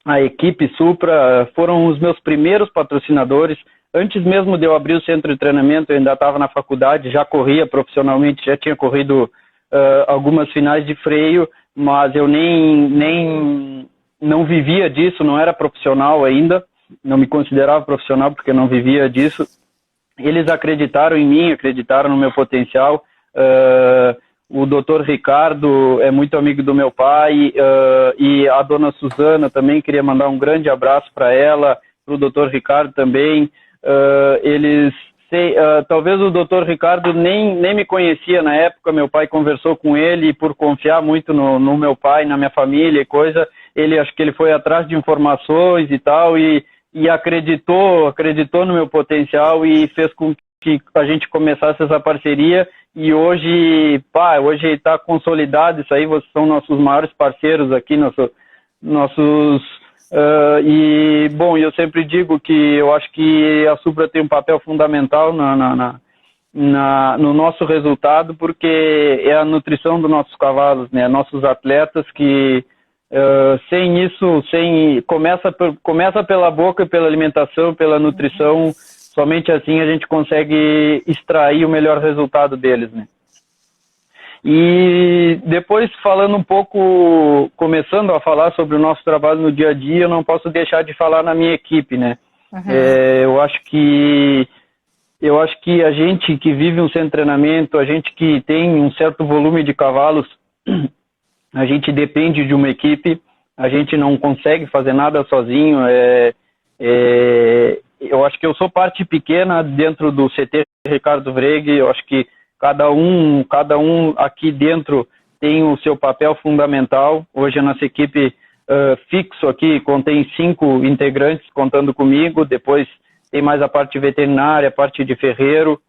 S2: a equipe Supra. Foram os meus primeiros patrocinadores. Antes mesmo de eu abrir o centro de treinamento, eu ainda estava na faculdade, já corria profissionalmente, já tinha corrido algumas finais de freio, mas eu não vivia disso, não era profissional ainda, não me considerava profissional porque não vivia disso. Eles acreditaram em mim, acreditaram no meu potencial. O Dr. Ricardo é muito amigo do meu pai, e a dona Suzana também, queria mandar um grande abraço para ela, para o Dr. Ricardo também. Talvez o Dr. Ricardo nem me conhecia na época, meu pai conversou com ele, e por confiar muito no meu pai, na minha família e coisa, acho que ele foi atrás de informações e tal, e acreditou no meu potencial e fez com que a gente começasse essa parceria. E hoje está consolidado isso aí, vocês são nossos maiores parceiros aqui, e, bom, eu sempre digo que eu acho que a Supra tem um papel fundamental no nosso resultado, porque é a nutrição dos nossos cavalos, né? Nossos atletas que, sem isso, começa pela boca, pela alimentação, pela nutrição. Somente assim a gente consegue extrair o melhor resultado deles, né? E depois, falando um pouco, começando a falar sobre o nosso trabalho no dia a dia, eu não posso deixar de falar na minha equipe, né? Eu acho que a gente que vive um centro de treinamento, a gente que tem um certo volume de cavalos, a gente depende de uma equipe, a gente não consegue fazer nada sozinho. Eu acho que eu sou parte pequena dentro do CT Ricardo Vreg. Eu acho que cada um aqui dentro tem o seu papel fundamental. Hoje a nossa equipe fixo aqui contém 5 integrantes, contando comigo. Depois tem mais a parte veterinária, a parte de ferreiro,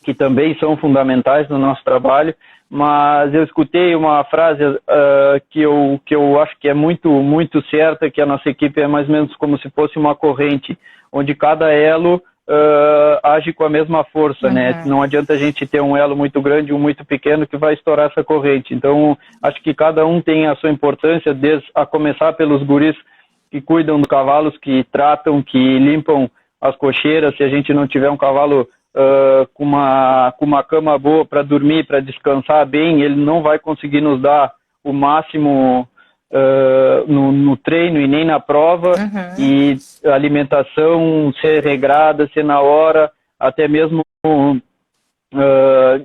S2: que também são fundamentais no nosso trabalho. Mas eu escutei uma frase que eu acho que é muito, muito certa, que a nossa equipe é mais ou menos como se fosse uma corrente, onde cada elo age com a mesma força, né? Não adianta a gente ter um elo muito grande e um muito pequeno que vai estourar essa corrente. Então, acho que cada um tem a sua importância, desde a começar pelos guris que cuidam dos cavalos, que tratam, que limpam as cocheiras. Se a gente não tiver um cavalo com uma cama boa para dormir, para descansar bem, ele não vai conseguir nos dar o máximo no treino e nem na prova. E a alimentação ser regrada, ser na hora, até mesmo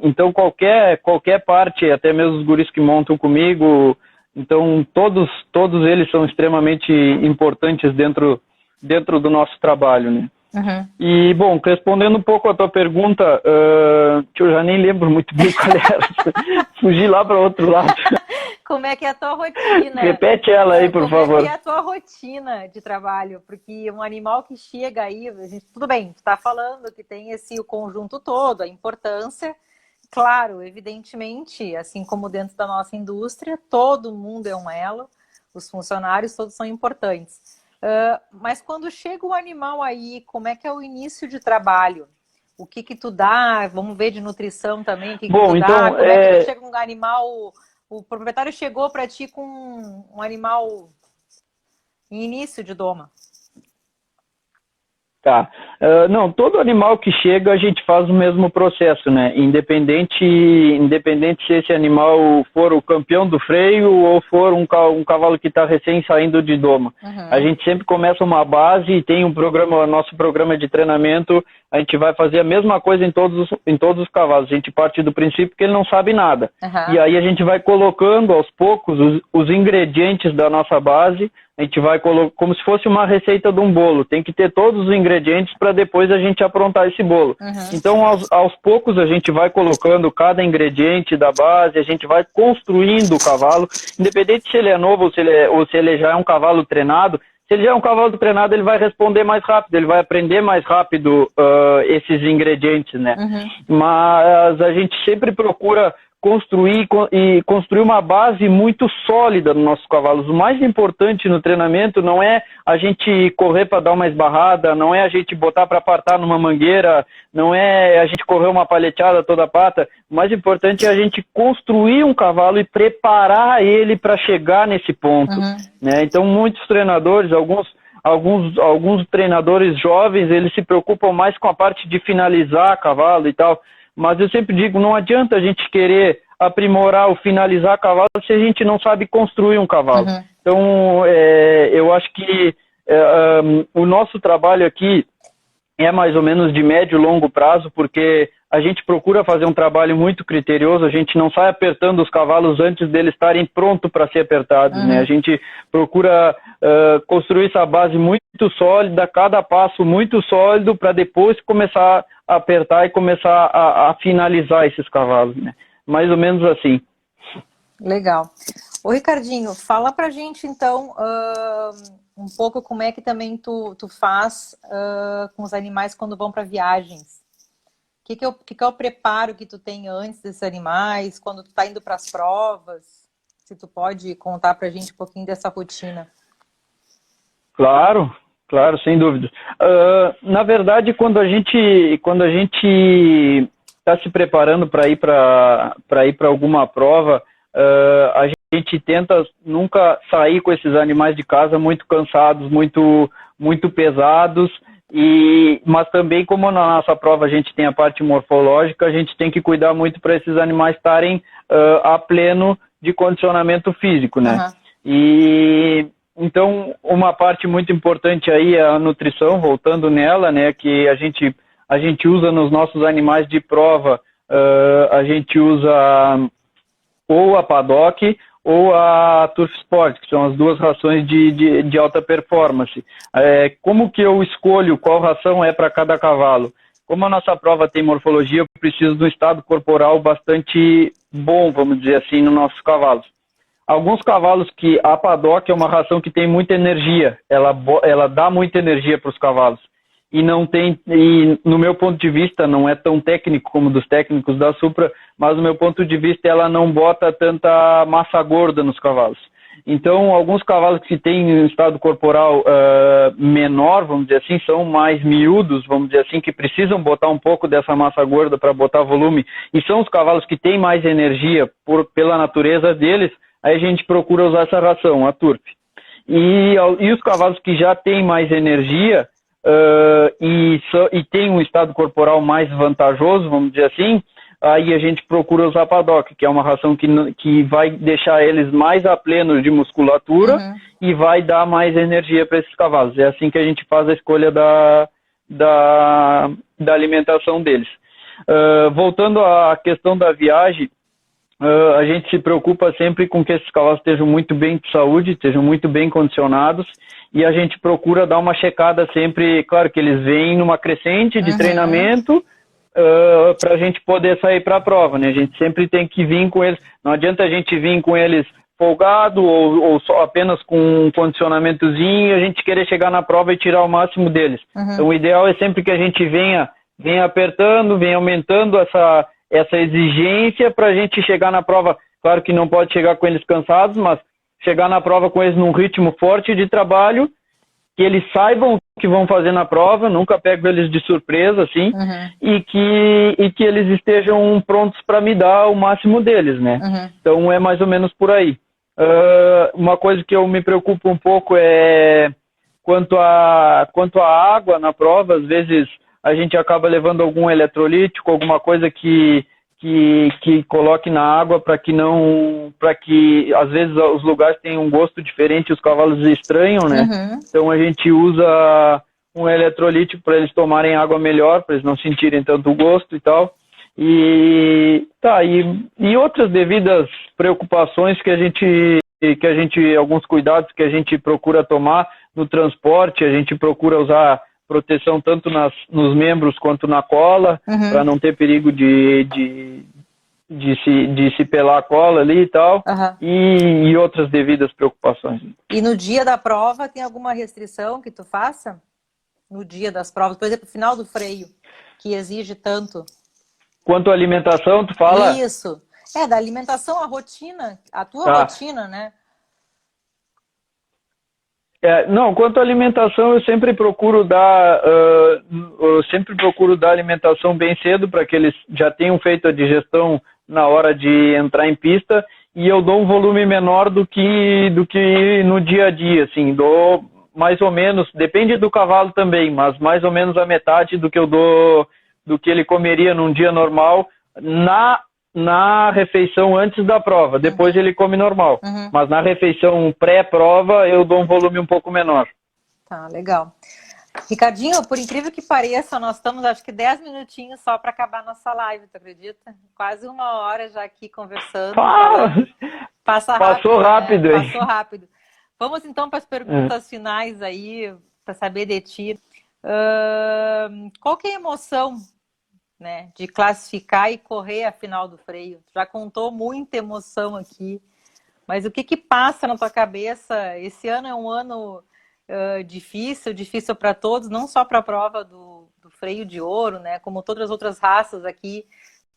S2: então qualquer parte, até mesmo os guris que montam comigo, então todos eles são extremamente importantes dentro do nosso trabalho, né? E, bom, respondendo um pouco a tua pergunta, que eu já nem lembro muito bem qual era, fugi lá para outro lado.
S1: Como é que é a tua rotina?
S2: Repete ela aí, por favor.
S1: Como é que é a tua rotina de trabalho? Porque um animal que chega aí, tudo bem, tu está falando que tem o conjunto todo, a importância. Claro, evidentemente, assim como dentro da nossa indústria, todo mundo é um elo, os funcionários todos são importantes. Mas quando chega o animal aí, como é que é o início de trabalho? O que tu dá? Vamos ver de nutrição também, o que tu dá? Como é que chega um animal... O proprietário chegou para ti com um animal em início de doma.
S2: Tá. Não, todo animal que chega a gente faz o mesmo processo, né? Independente se esse animal for o campeão do freio ou for um cavalo que está recém saindo de doma. A gente sempre começa uma base e tem nosso programa de treinamento, a gente vai fazer a mesma coisa em todos os cavalos. A gente parte do princípio que ele não sabe nada. E aí a gente vai colocando aos poucos os ingredientes da nossa base. A gente vai colocar como se fosse uma receita de um bolo. Tem que ter todos os ingredientes para depois a gente aprontar esse bolo. Então, aos poucos, a gente vai colocando cada ingrediente da base, a gente vai construindo o cavalo, independente se ele é novo ou se ele já é um cavalo treinado. Se ele já é um cavalo treinado, ele vai responder mais rápido, ele vai aprender mais rápido esses ingredientes, né? Mas a gente sempre procura construir uma base muito sólida nos nossos cavalos. O mais importante no treinamento não é a gente correr para dar uma esbarrada, não é a gente botar para apartar numa mangueira, não é a gente correr uma palheteada toda a pata. O mais importante é a gente construir um cavalo e preparar ele para chegar nesse ponto, né? Então, muitos treinadores, alguns treinadores jovens, eles se preocupam mais com a parte de finalizar cavalo e tal. Mas eu sempre digo, não adianta a gente querer aprimorar ou finalizar cavalo se a gente não sabe construir um cavalo. Então, eu acho que o nosso trabalho aqui é mais ou menos de médio e longo prazo, porque a gente procura fazer um trabalho muito criterioso, a gente não sai apertando os cavalos antes deles estarem prontos para ser apertados, né? A gente procura construir essa base muito sólida, cada passo muito sólido, para depois começar a apertar e começar a finalizar esses cavalos, né? Mais ou menos assim.
S1: Legal. Ô Ricardinho, fala pra gente então um pouco como é que também tu faz com os animais quando vão para viagens. O que é o preparo que tu tem antes desses animais, quando tu tá indo para as provas? Se tu pode contar pra gente um pouquinho dessa rotina.
S2: Claro, sem dúvida. Na verdade, quando a gente está se preparando para ir para alguma prova, a gente tenta nunca sair com esses animais de casa muito cansados, muito pesados, Mas também, como na nossa prova a gente tem a parte morfológica, a gente tem que cuidar muito para esses animais estarem a pleno de condicionamento físico, né?
S1: Uhum.
S2: E então uma parte muito importante aí é a nutrição, voltando nela, né? Que a gente usa nos nossos animais de prova, a gente usa ou a paddock ou a Turf Sport, que são as duas rações de alta performance. Como que eu escolho qual ração é para cada cavalo? Como a nossa prova tem morfologia, eu preciso de um estado corporal bastante bom, vamos dizer assim, nos nossos cavalos. Alguns cavalos que a paddock é uma ração que tem muita energia, ela dá muita energia para os cavalos. E no meu ponto de vista, não é tão técnico como dos técnicos da Supra, mas no meu ponto de vista ela não bota tanta massa gorda nos cavalos. Então, alguns cavalos que têm um estado corporal menor, vamos dizer assim, são mais miúdos, vamos dizer assim, que precisam botar um pouco dessa massa gorda para botar volume, e são os cavalos que têm mais energia pela natureza deles, aí a gente procura usar essa ração, a Turf. E os cavalos que já têm mais energia, e tem um estado corporal mais vantajoso, vamos dizer assim, aí a gente procura usar paddock, que é uma ração que vai deixar eles mais a pleno de musculatura e vai dar mais energia para esses cavalos. É assim que a gente faz a escolha da alimentação deles. Voltando à questão da viagem, a gente se preocupa sempre com que esses cavalos estejam muito bem de saúde, estejam muito bem condicionados, e a gente procura dar uma checada sempre, claro que eles vêm numa crescente de treinamento, para a gente poder sair para a prova, né? A gente sempre tem que vir com eles, não adianta a gente vir com eles folgado ou só apenas com um condicionamentozinho e a gente querer chegar na prova e tirar o máximo deles. Então o ideal é sempre que a gente venha apertando, venha aumentando essa exigência para a gente chegar na prova. Claro que não pode chegar com eles cansados, mas chegar na prova com eles num ritmo forte de trabalho, que eles saibam o que vão fazer na prova, nunca pego eles de surpresa, assim, e que eles estejam prontos para me dar o máximo deles, né? Então é mais ou menos por aí. Uma coisa que eu me preocupo um pouco é quanto à água na prova. Às vezes a gente acaba levando algum eletrolítico, alguma coisa que coloque na água para que às vezes os lugares têm um gosto diferente, os cavalos estranham, né? Então a gente usa um eletrolítico para eles tomarem água melhor, para eles não sentirem tanto gosto e tal. E outras devidas preocupações que a gente, alguns cuidados que a gente procura tomar no transporte. A gente procura usar proteção tanto nos membros quanto na cola, para não ter perigo de se pelar a cola ali e tal, e outras devidas preocupações.
S1: E no dia da prova, tem alguma restrição que tu faça? No dia das provas, por exemplo, final do freio, que exige tanto?
S2: Quanto à alimentação, tu fala?
S1: Isso. Da alimentação, a rotina, a tua rotina, né?
S2: Não, quanto à alimentação, eu sempre procuro dar alimentação bem cedo para que eles já tenham feito a digestão na hora de entrar em pista, e eu dou um volume menor do que no dia a dia, assim, dou mais ou menos, depende do cavalo também, mas mais ou menos a metade do que eu dou, do que ele comeria num dia normal, na refeição antes da prova. Depois ele come normal. Mas na refeição pré-prova eu dou um volume um pouco menor.
S1: Tá, legal. Ricardinho, por incrível que pareça, nós estamos, acho que 10 minutinhos só para acabar a nossa live, tu acredita? Quase 1 hora já aqui conversando. Passou rápido. Né? Passou rápido. Vamos então para as perguntas finais aí, para saber de ti. Qual que é a emoção, né, de classificar e correr a final do freio? Já contou muita emoção aqui, mas o que passa na tua cabeça? Esse ano é um ano difícil para todos, não só para a prova do freio de ouro, né, como todas as outras raças aqui.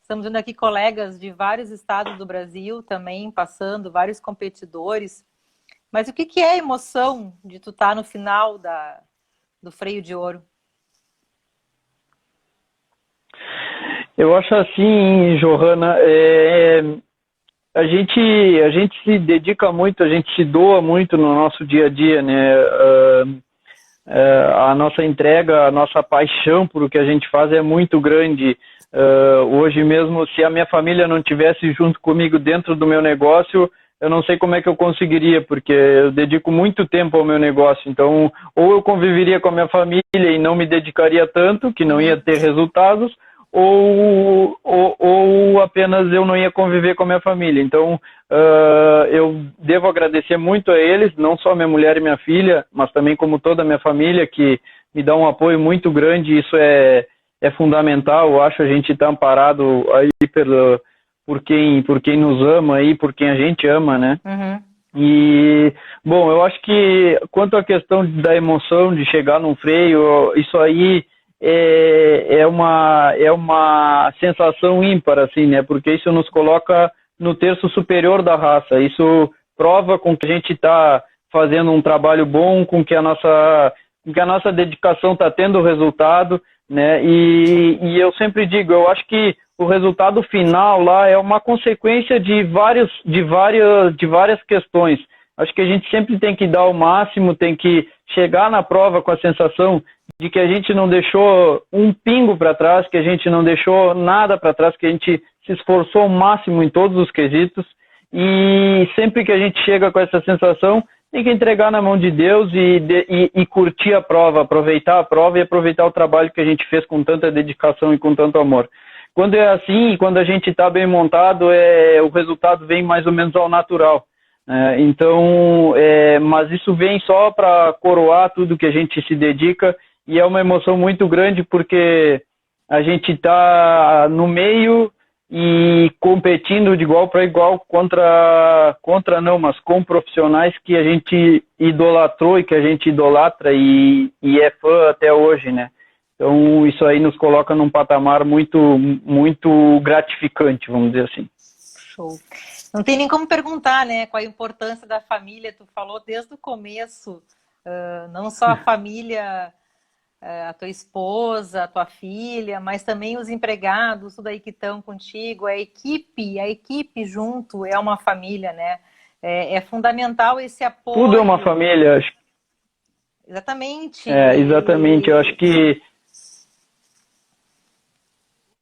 S1: Estamos vendo aqui colegas de vários estados do Brasil também passando, vários competidores. Mas o que é a emoção de tu estar no final do freio de ouro?
S2: Eu acho assim, Johanna, a gente se dedica muito, a gente se doa muito no nosso dia a dia, né? a nossa entrega, a nossa paixão por o que a gente faz é muito grande. Hoje mesmo, se a minha família não tivesse junto comigo dentro do meu negócio, eu não sei como é que eu conseguiria, porque eu dedico muito tempo ao meu negócio. Então, ou eu conviveria com a minha família e não me dedicaria tanto, que não ia ter resultados, ou apenas eu não ia conviver com a minha família. Então, eu devo agradecer muito a eles, não só minha mulher e minha filha, mas também como toda a minha família, que me dá um apoio muito grande. Isso é fundamental. Eu acho a gente está amparado aí por quem nos ama e por quem a gente ama, né?
S1: Uhum.
S2: E, bom, eu acho que quanto à questão da emoção de chegar num freio, isso aí é uma sensação ímpar, assim, né? Porque isso nos coloca no terço superior da raça. Isso prova com que a gente está fazendo um trabalho bom, com que a nossa dedicação está tendo resultado, né? E eu sempre digo, eu acho que o resultado final lá é uma consequência de várias questões. Acho que a gente sempre tem que dar o máximo, tem que chegar na prova com a sensação de que a gente não deixou um pingo para trás, que a gente não deixou nada para trás, que a gente se esforçou ao máximo em todos os quesitos. E sempre que a gente chega com essa sensação, tem que entregar na mão de Deus e curtir a prova, aproveitar a prova e aproveitar o trabalho que a gente fez com tanta dedicação e com tanto amor. Quando é assim, quando a gente está bem montado, o resultado vem mais ou menos ao natural. Então, mas isso vem só para coroar tudo que a gente se dedica, e é uma emoção muito grande porque a gente está no meio e competindo de igual para igual mas com profissionais que a gente idolatrou e que a gente idolatra e é fã até hoje, né? Então, isso aí nos coloca num patamar muito, muito gratificante, vamos dizer assim.
S1: Show. Não tem nem como perguntar, né? Qual a importância da família. Tu falou desde o começo, não só a família, a tua esposa, a tua filha, mas também os empregados, tudo aí que estão contigo, a equipe junto é uma família, né? É fundamental esse apoio.
S2: Tudo é uma família.
S1: Exatamente.
S2: Exatamente. Eu acho que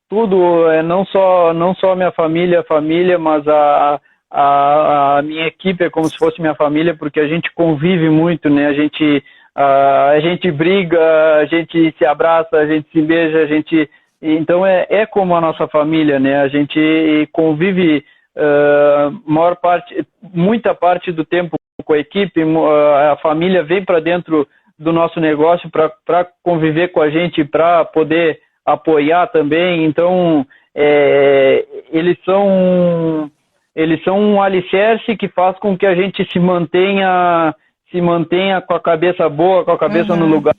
S2: tudo não só a minha família, mas a minha equipe é como se fosse minha família, porque a gente convive muito, né? A gente briga, a gente se abraça, a gente se beija, então é como a nossa família, né? A gente convive muita parte do tempo com a equipe, a família vem para dentro do nosso negócio para conviver com a gente, para poder apoiar também. Então eles são um alicerce que faz com que a gente se mantenha com a cabeça boa, com a cabeça no lugar.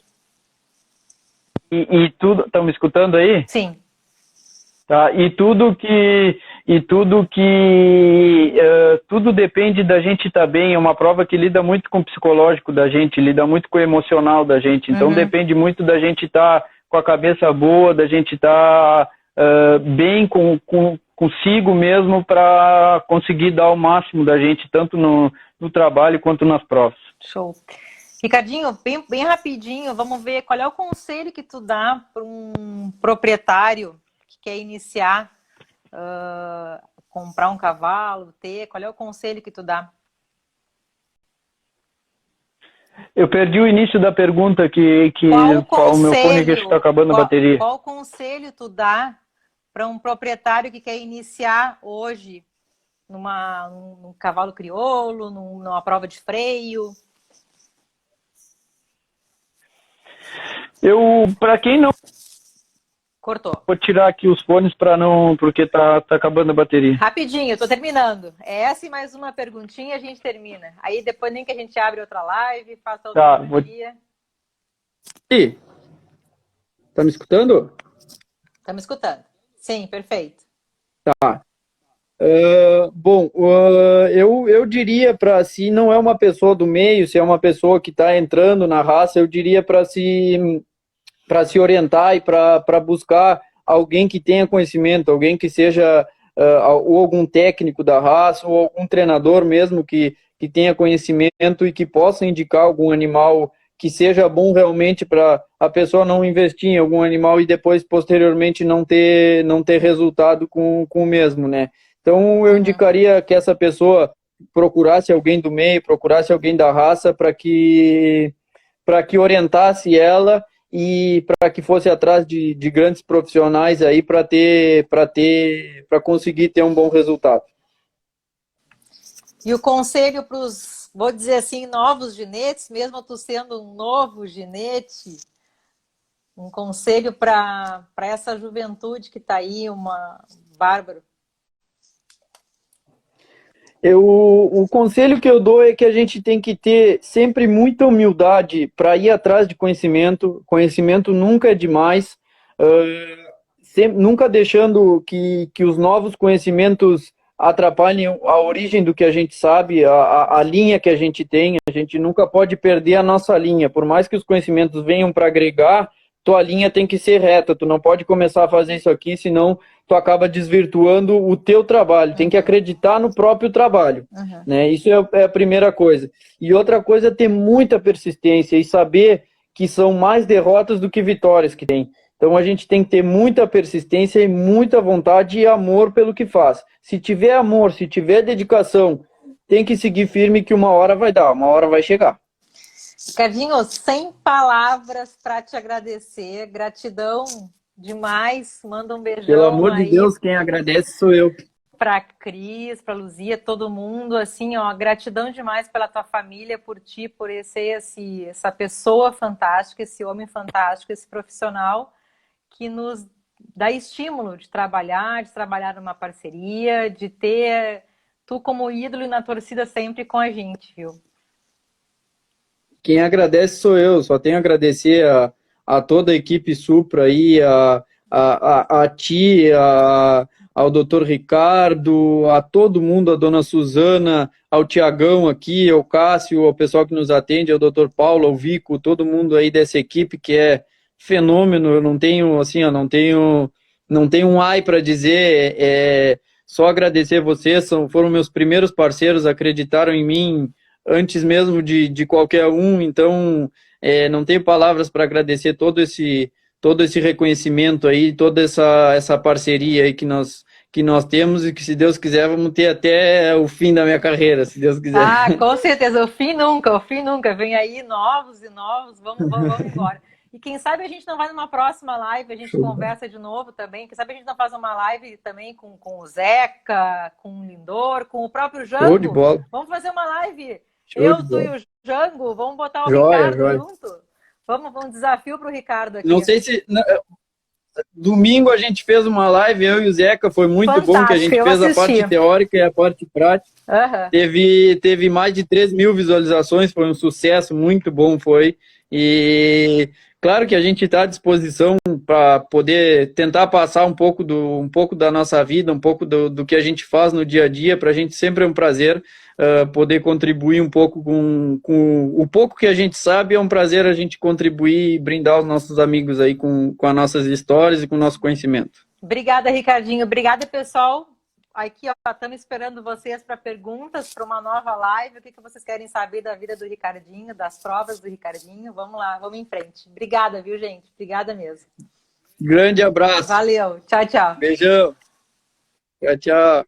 S2: E tudo, estão me escutando aí?
S1: Sim.
S2: Tá? Tudo depende da gente estar bem. É uma prova que lida muito com o psicológico da gente, lida muito com o emocional da gente. Então depende muito da gente estar com a cabeça boa, da gente estar bem consigo mesmo para conseguir dar o máximo da gente, tanto no trabalho quanto nas provas.
S1: Show. Ricardinho, bem rapidinho, vamos ver qual é o conselho que tu dá para um proprietário que quer iniciar, comprar um cavalo, qual é o conselho que tu dá?
S2: Eu perdi o início da pergunta que o meu fone está acabando a bateria.
S1: Qual conselho tu dá para um proprietário que quer iniciar hoje num cavalo crioulo, numa prova de freio? Para quem não...
S2: Cortou. Vou tirar aqui os fones porque tá acabando a bateria.
S1: Rapidinho, eu tô terminando. Essa e mais uma perguntinha a gente termina. Aí depois nem que a gente abre outra live, faça outra dia.
S2: E tá me escutando?
S1: Tá me escutando. Sim, perfeito.
S2: Tá. Bom, eu diria se não é uma pessoa do meio, se é uma pessoa que está entrando na raça, eu diria para se orientar e para buscar alguém que tenha conhecimento, alguém que seja ou algum técnico da raça ou algum treinador mesmo que tenha conhecimento e que possa indicar algum animal
S3: que seja bom realmente para a pessoa não investir em algum animal e depois, posteriormente, não ter resultado com o mesmo, né? Então, eu indicaria que essa pessoa procurasse alguém do meio, procurasse alguém da raça para que orientasse ela e para que fosse atrás de grandes profissionais aí para conseguir ter um bom resultado.
S1: E o conselho para os, vou dizer assim, novos ginetes, mesmo tu sendo um novo ginete, um conselho para essa juventude que está aí, uma Bárbaro?
S3: O conselho que eu dou é que a gente tem que ter sempre muita humildade para ir atrás de conhecimento. Conhecimento nunca é demais, nunca deixando que os novos conhecimentos atrapalhem a origem do que a gente sabe, a linha que a gente tem. A gente nunca pode perder a nossa linha. Por mais que os conhecimentos venham para agregar, tua linha tem que ser reta. Tu não pode começar a fazer isso aqui, senão tu acaba desvirtuando o teu trabalho. Tem que acreditar no próprio trabalho. Né? Isso é a primeira coisa. E outra coisa é ter muita persistência e saber que são mais derrotas do que vitórias que tem. Então a gente tem que ter muita persistência e muita vontade e amor pelo que faz. Se tiver amor, se tiver dedicação, tem que seguir firme que uma hora vai dar, uma hora vai chegar.
S1: Ricardinho, sem palavras para te agradecer. Gratidão demais. Manda um beijão.
S3: Pelo amor de Deus, quem agradece sou eu.
S1: Para Cris, para Luzia, todo mundo, assim, ó, gratidão demais pela tua família, por ti, por ser essa pessoa fantástica, esse homem fantástico, esse profissional que nos dá estímulo de trabalhar numa parceria, de ter tu como ídolo e na torcida sempre com a gente, viu?
S3: Quem agradece sou eu, só tenho a agradecer a toda a equipe Supra aí, a ti, ao doutor Ricardo, a todo mundo, a dona Suzana, ao Tiagão aqui, ao Cássio, ao pessoal que nos atende, ao doutor Paulo, ao Vico, todo mundo aí dessa equipe que é fenômeno. Eu não tenho, assim, eu não tenho um ai para dizer, só agradecer vocês, foram meus primeiros parceiros, acreditaram em mim antes mesmo de qualquer um, então não tenho palavras para agradecer todo esse reconhecimento aí, toda essa parceria aí que nós temos e que, se Deus quiser, vamos ter até o fim da minha carreira, se Deus quiser.
S1: Ah, com certeza, o fim nunca, vem aí novos e novos, vamos embora. E quem sabe a gente não vai numa próxima live, a gente conversa de novo também, quem sabe a gente não faz uma live também com o Zeca, com o Lindor, com o próprio Jango.
S3: Show de bola.
S1: Vamos fazer uma live, tu
S3: Show
S1: e o Jango, vamos botar o
S3: Joia,
S1: Ricardo
S3: joia.
S1: junto? Vamos um desafio para o Ricardo aqui.
S3: Não sei se... Domingo a gente fez uma live, eu e o Zeca, foi muito
S1: Fantástico,
S3: bom, que a gente fez a parte teórica e a parte prática. Teve mais de 3.000 visualizações, foi um sucesso, muito bom foi. E claro que a gente está à disposição para poder tentar passar um pouco da nossa vida, um pouco do que a gente faz no dia a dia. Para a gente sempre é um prazer poder contribuir um pouco com o pouco que a gente sabe. É um prazer a gente contribuir e brindar os nossos amigos aí com as nossas histórias e com o nosso conhecimento.
S1: Obrigada, Ricardinho. Obrigada, pessoal. Aqui, ó, estamos esperando vocês para perguntas, para uma nova live. O que vocês querem saber da vida do Ricardinho, das provas do Ricardinho? Vamos lá, vamos em frente. Obrigada, viu, gente? Obrigada mesmo.
S3: Grande abraço.
S1: Valeu. Tchau, tchau.
S3: Beijão. Tchau, tchau.